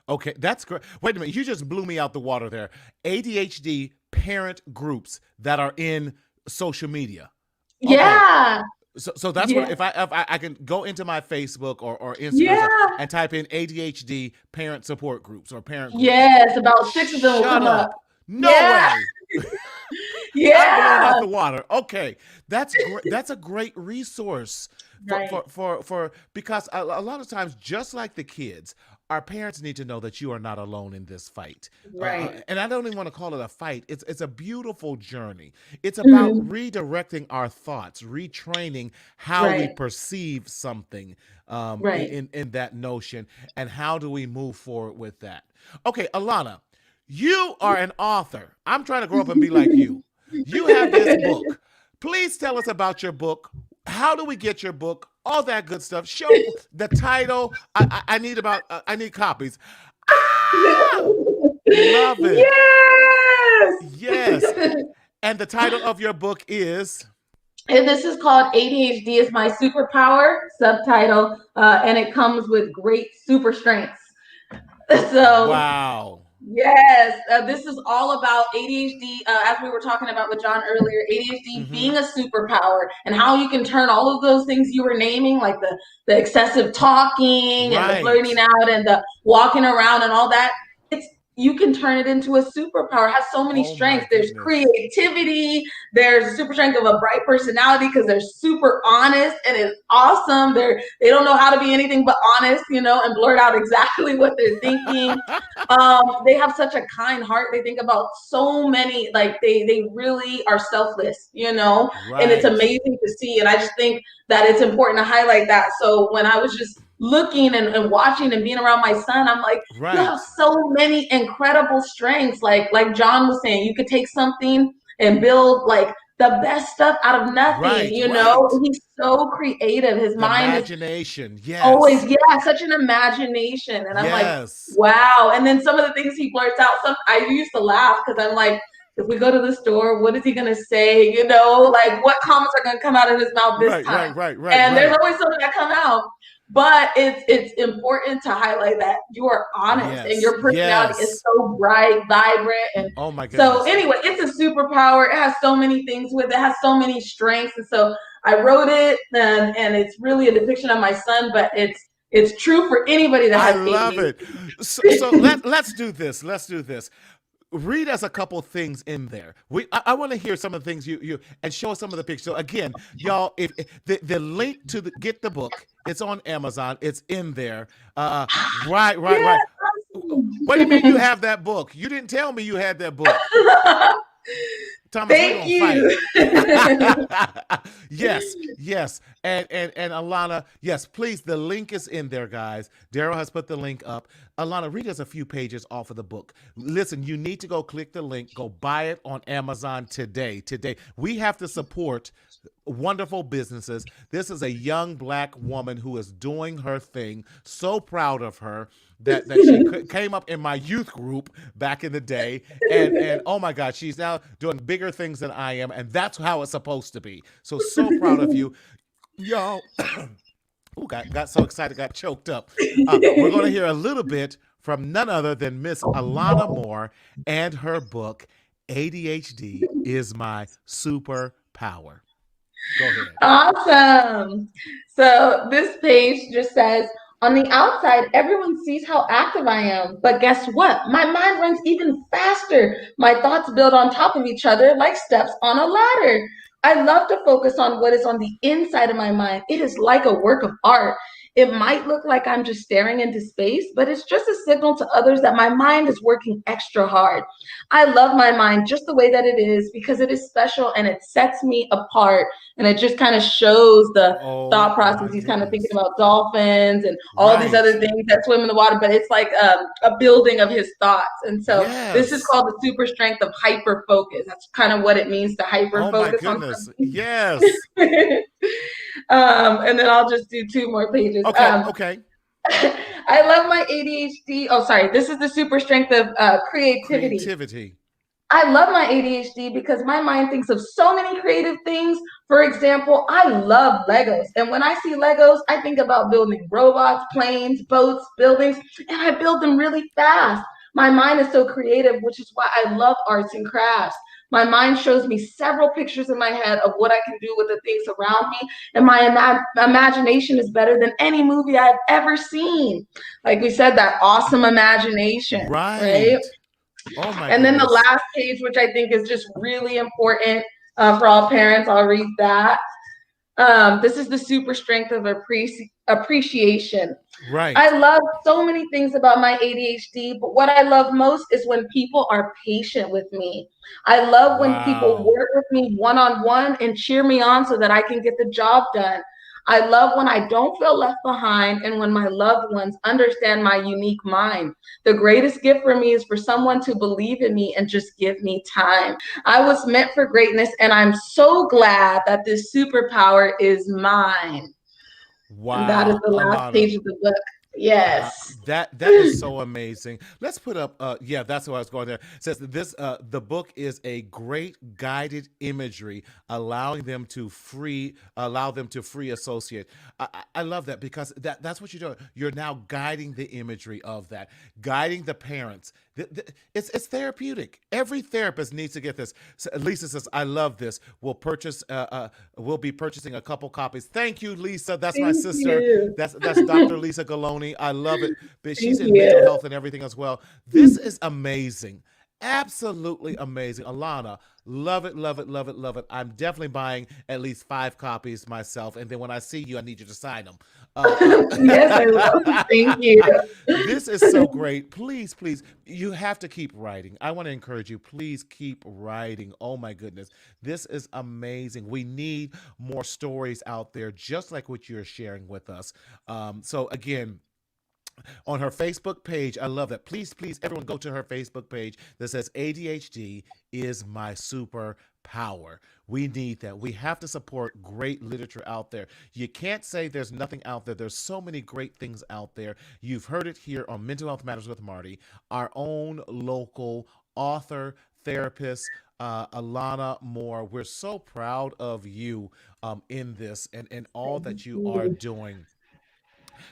Okay, that's great. Wait a minute, you just blew me out the water there. ADHD parent groups that are in social media. Okay,
Yeah,
so that's what
yeah,
if I can go into my Facebook or Instagram
yeah,
and type in ADHD parent support groups or parent groups.
yes. About 6 of them will
Shut
come up.
up. No
Yeah,
way. I'm blown out
yeah.
the water. Okay, that's great. That's a great resource
Right,
for because a lot of times, just like the kids, our parents need to know that you are not alone in this fight.
right.
And I don't even want to call it a fight. It's a beautiful journey. It's about
Mhm.
redirecting our thoughts, retraining how we
Right,
perceive something
right.
in that notion, and how do we move forward with that. Okay, Alana, you are an author. I'm trying to grow up and be like you. You have this book. Please tell us about your book. How do we get your book? All that good stuff. Show the title. I need I need copies. Ah, love it.
Yes.
Yes. And the title of your book is
And this is called ADHD is My Superpower, subtitle, and it comes with great super strengths. So
wow.
yes, this is all about ADHD. As we were talking about with John earlier, ADHD
Mm-hmm.
being a superpower and how you can turn all of those things you were naming, like the excessive talking and the flirting
Right.
out and the walking around and all that. It's You can turn it into a superpower. It has so many
Oh my
strengths. There's
goodness.
creativity. There's a super strength of a bright personality because they're super honest and it's awesome. They don't know how to be anything but honest, and blurt out exactly what they're thinking. They have such a kind heart. They think about so many, like they really are selfless, and it's
Right.
amazing to see. And I just think that it's important to highlight that. So when I was just looking and watching and being around my son, I'm like, you have so many incredible strengths. Like John was saying, you could take something and build like the best stuff out of nothing, you know? He's so creative. His mind
imagination,
is always, such an imagination. And I'm like, wow. And then some of the things he blurts out, I used to laugh because I'm like, if we go to the store, what is he going to say? You know, like what comments are going to come out of his mouth this time? And there's always something that come out. But it's important to highlight that you are honest and your personality is so bright, vibrant, and
oh my goodness.
So anyway, it's a superpower. It has so many things with it. It has so many strengths, and so I wrote it, and it's really a depiction of my son, but it's true for anybody that has ADHD.
I love it. So let's do this. Let's do this. Read us a couple things in there. I want to hear some of the things you and show us some of the pictures. So again, y'all, if the link to get the book, it's on Amazon. It's in there. Right. What do you mean you have that book? You didn't tell me you had that book. Thomas,
thank you.
Yes. And Alana, yes, please. The link is in there, guys. Daryl has put the link up. Alana, read us a few pages off of the book. Listen, you need to go click the link. Go buy it on Amazon today. We have to support wonderful businesses. This is a young Black woman who is doing her thing. So proud of her that she came up in my youth group back in the day. And oh my God, she's now doing bigger things than I am. And that's how it's supposed to be. So proud of you. Y'all, got so excited, got choked up. We're going to hear a little bit from none other than Miss Alana Moore and her book, ADHD is My Superpower. Go ahead.
Awesome. So this page just says, on the outside, everyone sees how active I am. But guess what? My mind runs even faster. My thoughts build on top of each other like steps on a ladder. I love to focus on what is on the inside of my mind. It is like a work of art. It might look like I'm just staring into space, but it's just a signal to others that my mind is working extra hard. I love my mind just the way that it is because it is special and it sets me apart. And it just kind of shows the thought process. He's kind of thinking about dolphins and all these other things that swim in the water, but it's like a building of his thoughts. And so this is called the super strength of hyper focus. That's kind of what it means to hyper focus.
Oh my goodness. Yes.
And then I'll just do 2 more pages.
Okay.
I love my ADHD. Oh, sorry. This is the super strength of creativity. I love my ADHD because my mind thinks of so many creative things. For example, I love Legos. And when I see Legos, I think about building robots, planes, boats, buildings, and I build them really fast. My mind is so creative, which is why I love arts and crafts. My mind shows me several pictures in my head of what I can do with the things around me. And my imagination is better than any movie I've ever seen. Like we said, that awesome imagination. Right?
Oh my
and then the last page, which I think is just really important for all parents, I'll read that. This is the super strength of appreciation.
Right.
I love so many things about my ADHD, but what I love most is when people are patient with me. I love when people work with me one-on-one and cheer me on so that I can get the job done. I love when I don't feel left behind and when my loved ones understand my unique mind. The greatest gift for me is for someone to believe in me and just give me time. I was meant for greatness, and I'm so glad that this superpower is mine.
Wow.
And that is the last page of the book. Yes.
That is so amazing. Let's put up that's what I was going there. It says that this the book is a great guided imagery allow them to free associate. I love that because that's what you're doing. You're now guiding the imagery of that, guiding the parents. It's therapeutic. Every therapist needs to get this. So Lisa says, "I love this. We'll be purchasing a couple copies." Thank you, Lisa. That's my sister. That's Dr. Lisa Galoni. I love it. But she's in mental health and everything as well. This is amazing. Absolutely amazing. Alana, love it, love it, love it, love it. I'm definitely buying at least 5 copies myself. And then when I see you, I need you to sign them.
Yes, I will. Thank you.
This is so great. Please, please, you have to keep writing. I want to encourage you. Please keep writing. Oh my goodness. This is amazing. We need more stories out there, just like what you're sharing with us. So, again, on her Facebook page. I love that. Please, please, everyone go to her Facebook page that says ADHD is my superpower. We need that. We have to support great literature out there. You can't say there's nothing out there. There's so many great things out there. You've heard it here on Mental Health Matters with Marty, our own local author, therapist, Alana Moore. We're so proud of you in this and all that you are doing.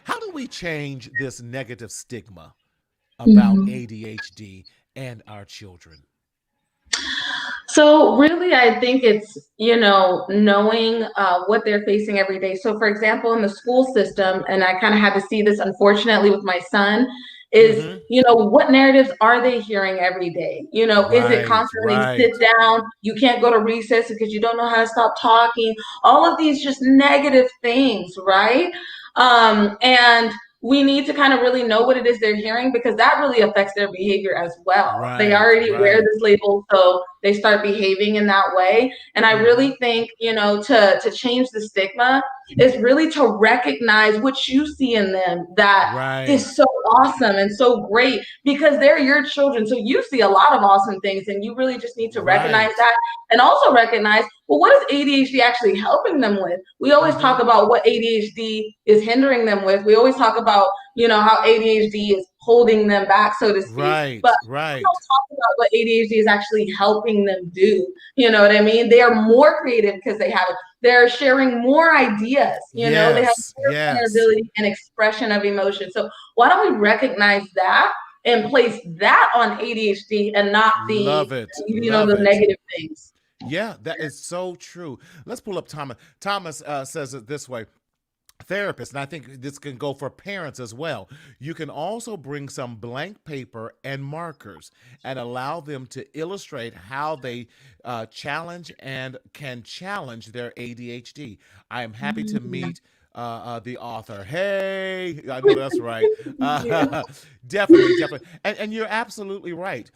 How do we change this negative stigma about
Mhm.
ADHD and our children?
So really, I think it's, knowing what they're facing every day. So for example, in the school system, and I kind of had to see this unfortunately with my son, is,
Mm-hmm.
what narratives are they hearing every day? Is it
Right,
constantly sit
right,
down, you can't go to recess because you don't know how to stop talking, all of these just negative things, right? And we need to kind of really know what it is they're hearing, because that really affects their behavior as well. They
right,
already wear
right.
this label, so they start behaving in that way. And I
Mm-hmm.
really think, to change the stigma is really to recognize what you see in them that is
Right,
so awesome and so great, because they're your children. So you see a lot of awesome things, and you really just need to recognize
right.
that, and also recognize, well, what is ADHD actually helping them with? We always
Mm-hmm.
talk about what ADHD is hindering them with. We always talk about, how ADHD is holding them back, so to speak. But
Right,
we don't
right.
talk about what ADHD is actually helping them do. You know what I mean? They are more creative because they have it. They're sharing more ideas. They have
Yes,
more
yes.
vulnerability and expression of emotion. So why don't we recognize that and place that on ADHD and not
Love it,
the
love it.
negative things?
Yeah, that is so true. Let's pull up Thomas. Thomas says it this way. Therapists, and I think this can go for parents as well. You can also bring some blank paper and markers and allow them to illustrate how they challenge and can challenge their ADHD. I am happy to
Mhm.
meet the author. Hey, I know that's right.
Yeah.
Definitely, definitely. And you're absolutely right.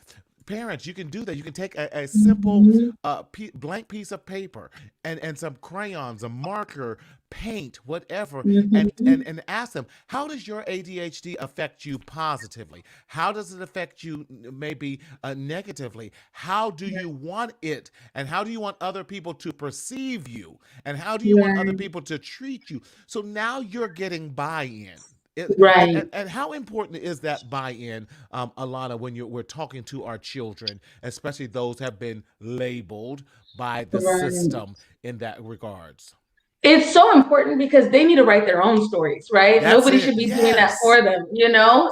Parents, you can do that. You can take a simple
Mhm.
blank piece of paper and some crayons, a marker, paint, whatever,
Mhm.
and ask them, how does your ADHD affect you positively? How does it affect you maybe negatively? How do you want it? And how do you want other people to perceive you? And how do you want other
Right.
people to treat you? So now you're getting buy-in.
Right.
And how important is that buy-in, Alana, when we're talking to our children, especially those have been labeled by the
Right.
system in that regards?
It's so important because they need to write their own stories, right?
That's
Nobody
it.
should be doing that
Yes.
for them.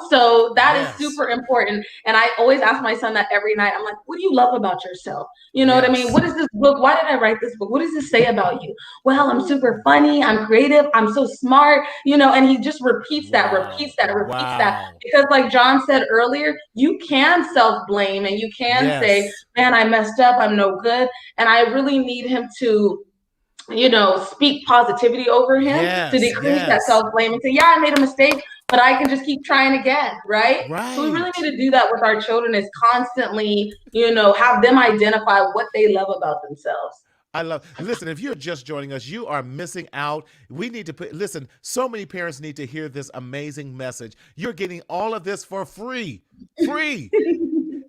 So that is
Yes.
super important. And I always ask my son that every night. I'm like, what do you love about yourself? You know what I mean?
Yes.
What is this book? Why did I write this book? What does this say about you? Well, I'm super
Ooh.
funny. I'm creative. I'm so smart, and he just repeats that, repeats
Wow.
that, repeats that.
Wow.
Because, like John said earlier, you can self blame and you can say,
Yes.
man, I messed up. I'm no good. And I really need him to speak positivity over him, to
Yes.
decrease that
Yes.
self blame and say, yeah, I made a mistake, but I can just keep trying again, right? So we really
Right.
need to do that with our children, is constantly, have them identify what they love about themselves.
I love. Listen, if you're just joining us, you are missing out. We need to put. Listen, so many parents need to hear this amazing message. You're getting all of this for free. Free.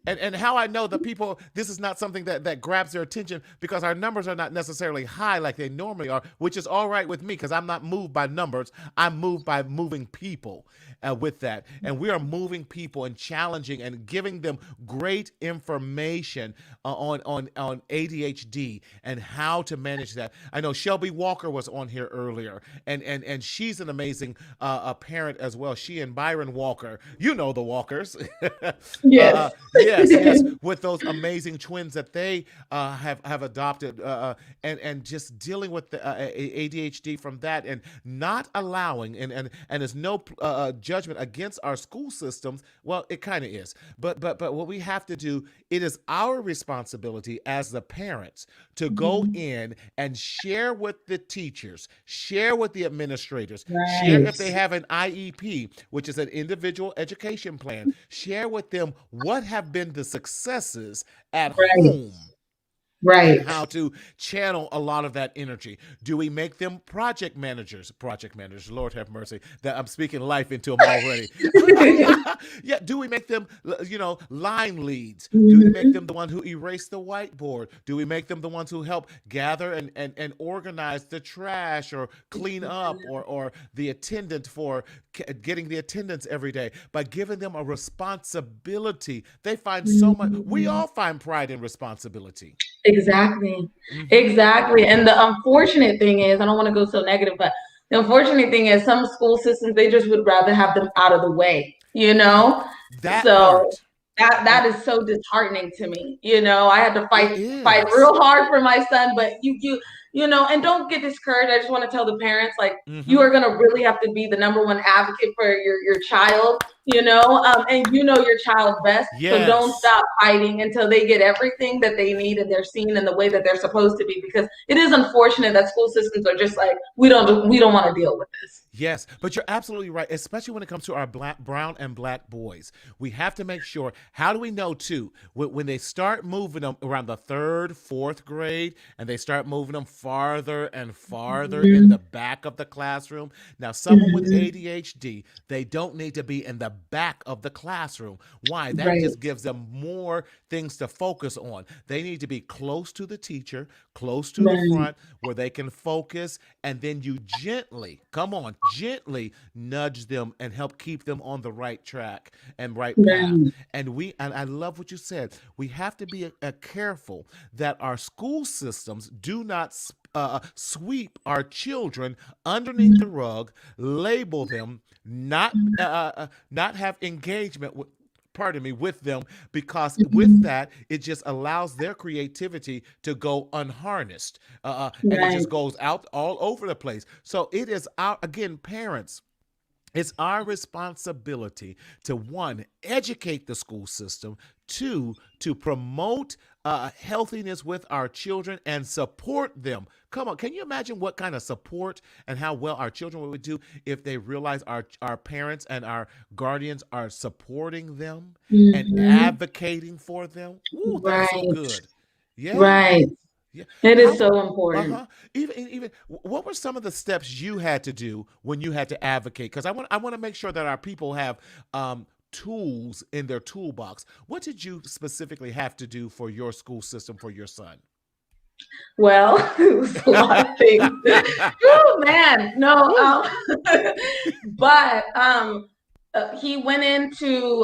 And how I know that people, this is not something that grabs their attention, because our numbers are not necessarily high like they normally are, which is all right with me because I'm not moved by numbers. I'm moved by moving people with that. And we are moving people and challenging and giving them great information on ADHD and how to manage that. I know Shelby Walker was on here earlier, and she's an amazing parent as well. She and Byron Walker, you know the Walkers.
Yes.
Yeah, Yes, with those amazing twins that they have adopted, and just dealing with the ADHD from that, and not allowing, and there's no judgment against our school systems. Well, it kind of is, but what we have to do, it is our responsibility as the parents to go in and share with the teachers, share with the administrators, share if they have an IEP, which is an individual education plan, share with them what have been the successes at home and how to channel a lot of that energy. Do we make them project managers? Project managers, Lord have mercy, that I'm speaking life into them already. Yeah, do we make them, line leads? Do we make them the one who erase the whiteboard? Do we make them the ones who help gather and organize the trash, or clean up, or the attendant for getting the attendance every day? By giving them a responsibility, they find so much. We all find pride in responsibility.
Exactly. Exactly. And the unfortunate thing is, I don't want to go so negative, but the unfortunate thing is some school systems, they just would rather have them out of the way,
That
So
part.
that is so disheartening to me. I had to fight
It
real hard for my son, but and don't get discouraged. I just want to tell the parents, like, you are going to really have to be the number one advocate for your child, and your child best. So don't
Yes.
stop fighting until they get everything that they need and they're seen in the way that they're supposed to be, because it is unfortunate that school systems are just like, we don't want to deal with this.
Yes, but you're absolutely right, especially when it comes to our brown and black boys. We have to make sure, how do we know too, when they start moving them around the 3rd, 4th grade, and they start moving them farther and farther in the back of the classroom. Now, someone with ADHD, they don't need to be in the back of the classroom. Why? That just gives them more things to focus on. They need to be close to the teacher, close to the front, where they can focus, and then you gently nudge them and help keep them on the right track and right path. And I love what you said. We have to be careful that our school systems do not sweep our children underneath the rug, label them, not have engagement with them, because with that, it just allows their creativity to go unharnessed, and it just goes out all over the place. So it is parents, it's our responsibility to, one, educate the school system, two, to promote healthiness with our children and support them. Come on, can you imagine what kind of support and how well our children would do if they realize our parents and our guardians are supporting them and advocating for them? Ooh, that's so good. Yeah. Yeah.
It is so important.
Even what were some of the steps you had to do when you had to advocate? Because I want to make sure that our people have tools in their toolbox. What did you specifically have to do for your school system for your son?
Well, it was a lot of things. Oh man, no. But he went into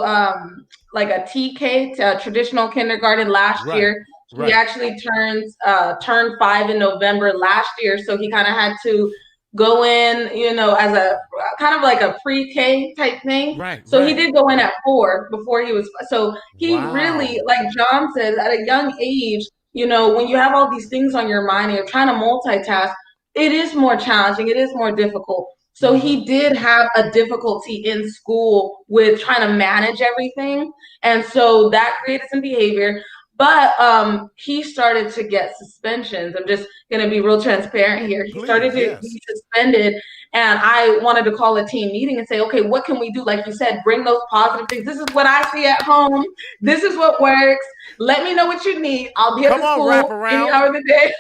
like a TK, traditional kindergarten last year. He actually turned 5 in November last year, so he kind of had to go in, as a kind of like a pre-K type thing. So he did go in at 4 before he was. So he really, like John says, at a young age, when you have all these things on your mind and you're trying to multitask, it is more challenging. It is more difficult. So he did have a difficulty in school with trying to manage everything. And so that created some behavior. But he started to get suspensions. I'm just going to be real transparent here. He started to be suspended. And I wanted to call a team meeting and say, okay, what can we do? Like you said, bring those positive things. This is what I see at home. This is what works. Let me know what you need. I'll be at the school any hour of the day.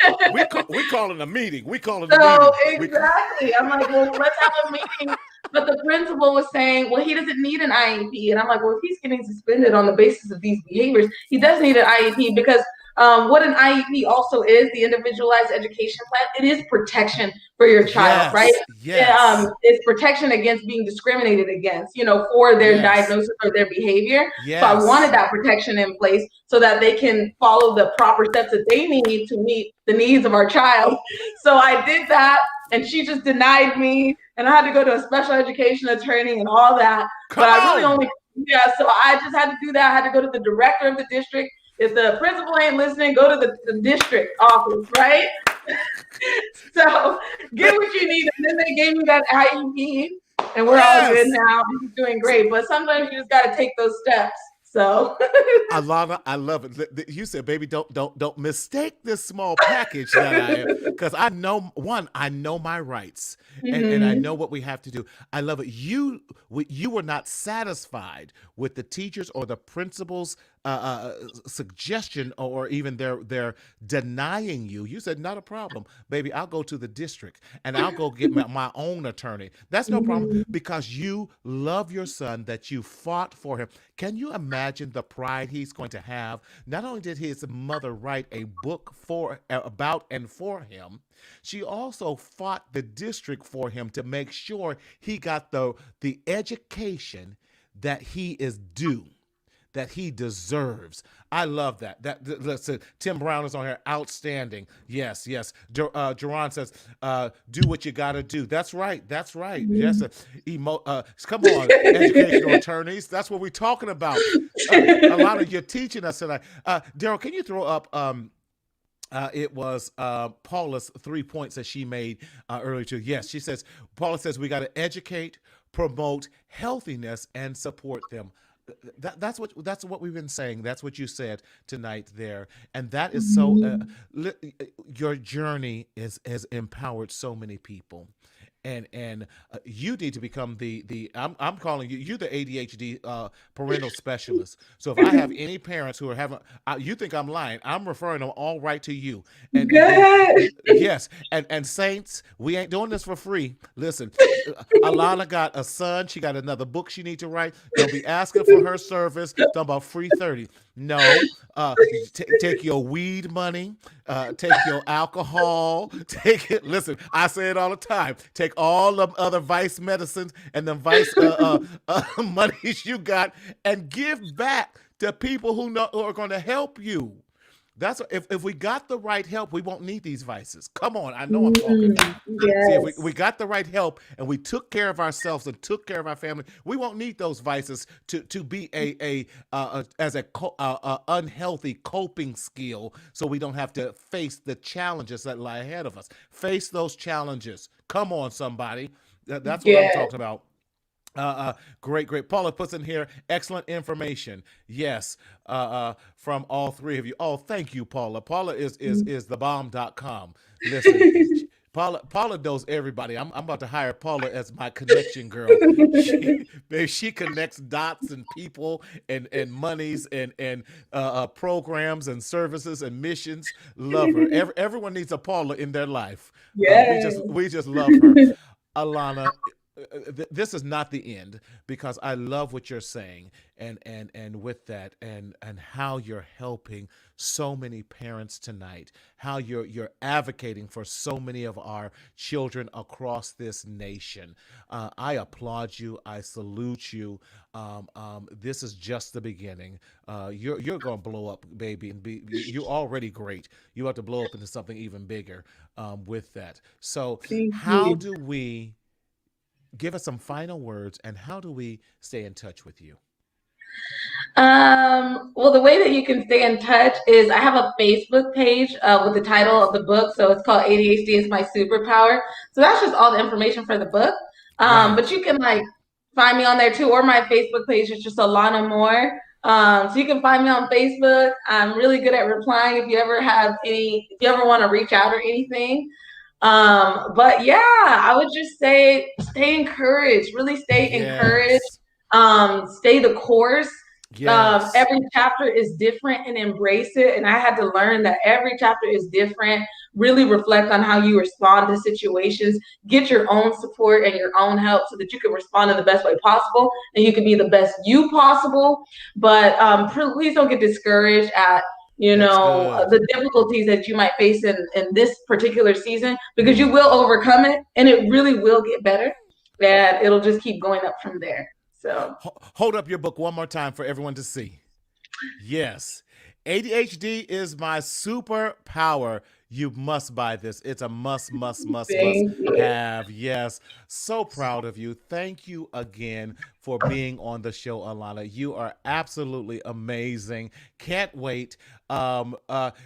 we call it a meeting.
Exactly. I'm like, well, let's have a meeting. But the principal was saying, well, he doesn't need an IEP. And I'm like, well, if he's getting suspended on the basis of these behaviors, he does need an IEP, because what an IEP also is, the individualized education plan, it is protection for your child, right? It's protection against being discriminated against, for their diagnosis or their behavior. So I wanted that protection in place so that they can follow the proper steps that they need to meet the needs of our child. So I did that, and she just denied me, and I had to go to a special education attorney and all that. I really only Yeah, so I just had to do that. I had to go to the director of the district. If the principal ain't listening, go to the district office, right? So get what you need. And then they gave me that IEP, and we're all good
Yes.
now. He's doing great. But sometimes you just got to take those steps. So
Alana, I love it. You said, "Baby, don't mistake this small package that I am," because I know my rights, and I know what we have to do. I love it. You were not satisfied with the teachers or the principals' suggestion, or even their denying you. You said, "Not a problem, baby. I'll go to the district and I'll go get my own attorney. That's no problem because you love your son. That you fought for him." Can you imagine the pride he's going to have? Not only did his mother write a book about and for him, she also fought the district for him to make sure he got the education that he is due, that he deserves. I love that. Listen, Tim Brown is on here. Outstanding. Yes. Jerron says, do what you got to do. That's right. Yes. Come on, educational attorneys. That's what we're talking about. Alana, you're teaching us tonight. Daryl, can you throw up it was Paula's 3 points that she made earlier too. Yes, she says, Paula says we got to educate, promote healthiness, and support them. That's what we've been saying. That's what you said tonight there, and that is so. Your journey has empowered so many people, and you need to become the I'm calling you're the ADHD parental specialist. So if I have any parents who are having, you think I'm lying, I'm referring them all right to you. Yes, and saints, we ain't doing this for free. Listen, Alana got a son. She got another book she needs to write. They'll be asking for her service. Talking about free 30. No, take your weed money, take your alcohol, take it. Listen, I say it all the time. Take all the other vice medicines and the vice monies you got and give back to people who are going to help you. That's if we got the right help, we won't need these vices. Come on, I know I'm talking. See, if we got the right help and we took care of ourselves and took care of our family, we won't need those vices to be a unhealthy coping skill, so we don't have to face the challenges that lie ahead of us. Face those challenges. Come on, somebody. That's what I'm talking about. Great. Paula puts in here, excellent information. Yes, from all three of you. Oh, thank you, Paula. Paula is thebomb.com. Listen, Paula knows everybody. I'm about to hire Paula as my connection girl. She connects dots and people and monies and programs and services and missions. Love her. Everyone needs a Paula in their life. We just love her. Alana, this is not the end, because I love what you're saying and with that and how you're helping so many parents tonight, how you're advocating for so many of our children across this nation. I applaud you. I salute you. This is just the beginning. You're going to blow up, baby, and you're already great. You have to blow up into something even bigger with that. So how do we give us some final words, and how do we stay in touch with you?
Well, the way that you can stay in touch is I have a Facebook page with the title of the book. So it's called ADHD is My Superpower. So that's just all the information for the book. But you can find me on there too, or my Facebook page is just Alana Moore. So you can find me on Facebook. I'm really good at replying if you ever want to reach out or anything. But yeah, I would just say stay encouraged, really stay encouraged. Stay the course. Every chapter is different, and embrace it. And I had to learn that every chapter is different. Really reflect on how you respond to situations. Get your own support and your own help so that you can respond in the best way possible and you can be the best you possible. But please don't get discouraged at the difficulties that you might face in this particular season, because you will overcome it and it really will get better, and it'll just keep going up from there. So
hold up your book one more time for everyone to see. Yes. ADHD is my superpower. You must buy this. It's a must
Thank you.
have. Yes. So proud of you. Thank you again for being on the show, Alana. You are absolutely amazing. Can't wait.
Thank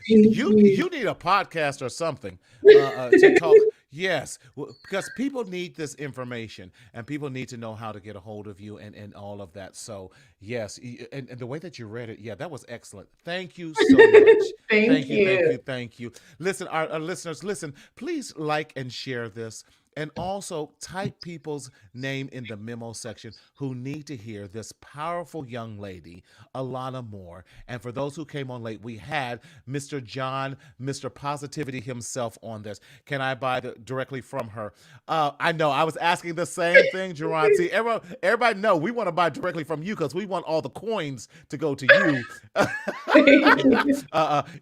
You
you.
need a podcast or something to talk. Yes, because people need this information and people need to know how to get a hold of you and all of that. So, yes, and the way that you read it, yeah, that was excellent. Thank you so much.
Thank you.
Thank you. Listen, our listeners, listen, please like and share this. And also type people's name in the memo section who need to hear this powerful young lady, Alana Moore. And for those who came on late, we had Mr. John, Mr. Positivity himself on this. Can I buy directly from her? I know I was asking the same thing, Jerron. See, everybody know we want to buy directly from you because we want all the coins to go to you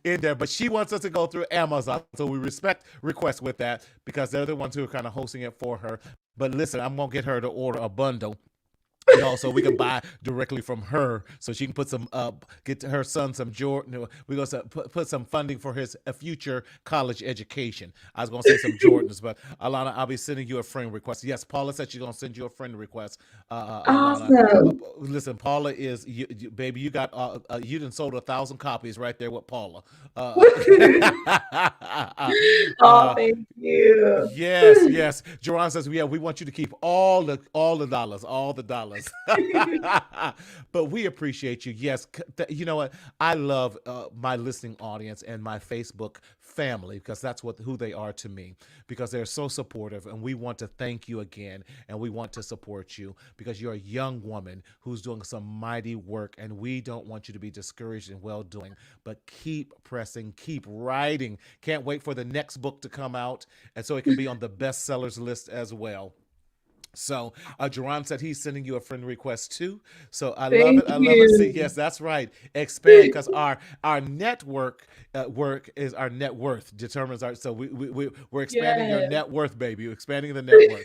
in there. But she wants us to go through Amazon, so we respect requests with that because they're the ones who are kind of hosting it for her. But listen, I'm gonna get her to order a bundle. So we can buy directly from her, so she can put some get her son some Jordan. We're gonna put some funding for his future college education. I was gonna say some Jordans, but Alana, I'll be sending you a friend request. Yes, Paula said she's gonna send you a friend request. Alana,
Awesome.
listen, Paula is baby. You got you done sold 1,000 copies right there with Paula.
Oh, thank you.
Yes. Jerron says, yeah, we want you to keep all the dollars. But we appreciate you. Yes, you know what? I love my listening audience and my Facebook family because that's who they are to me because they're so supportive, and we want to thank you again, and we want to support you because you're a young woman who's doing some mighty work, and we don't want you to be discouraged in well doing, but keep pressing, keep writing. Can't wait for the next book to come out, and so it can be on the bestsellers list as well. So Jerron said he's sending you a friend request too. So I love
Thank
it. I love it. See,
you.
yes, that's right. Expand because our network work is our net worth determines our. So we're expanding your
Yes.
net worth, baby. We're expanding the network.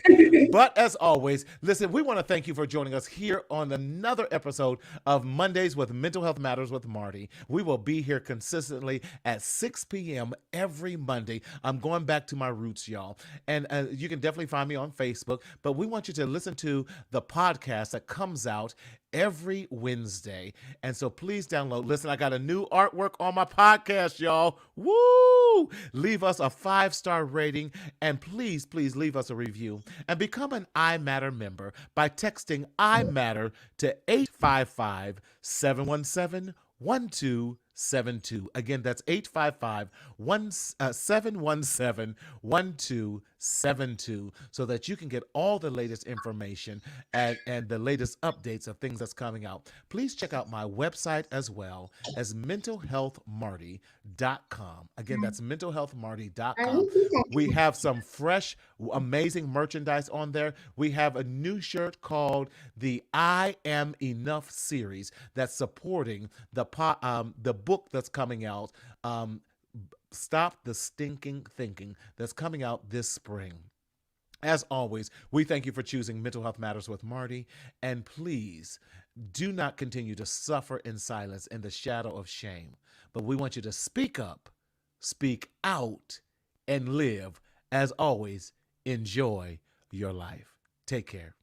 But as always, listen, we want to thank you for joining us here on another episode of Mondays with Mental Health Matters with Marty. We will be here consistently at 6 p.m. every Monday. I'm going back to my roots, y'all. And you can definitely find me on Facebook, but we want you to listen to the podcast that comes out every Wednesday. And so please download. Listen, I got a new artwork on my podcast, y'all. Woo! Leave us a 5-star rating and please leave us a review. And become an I Matter member by texting I Matter to 855-717-1272. Again, that's 855-717-1272 so that you can get all the latest information and the latest updates of things that's coming out. Please check out my website as well as mentalhealthmarty.com. Again, that's mentalhealthmarty.com. We have some fresh, amazing merchandise on there. We have a new shirt called the I Am Enough series that's supporting the book that's coming out, Stop the Stinking Thinking, that's coming out this spring. As always, we thank you for choosing Mental Health Matters with Marty, and please do not continue to suffer in silence in the shadow of shame, but we want you to speak up, speak out, and live. As always, enjoy your life. Take care.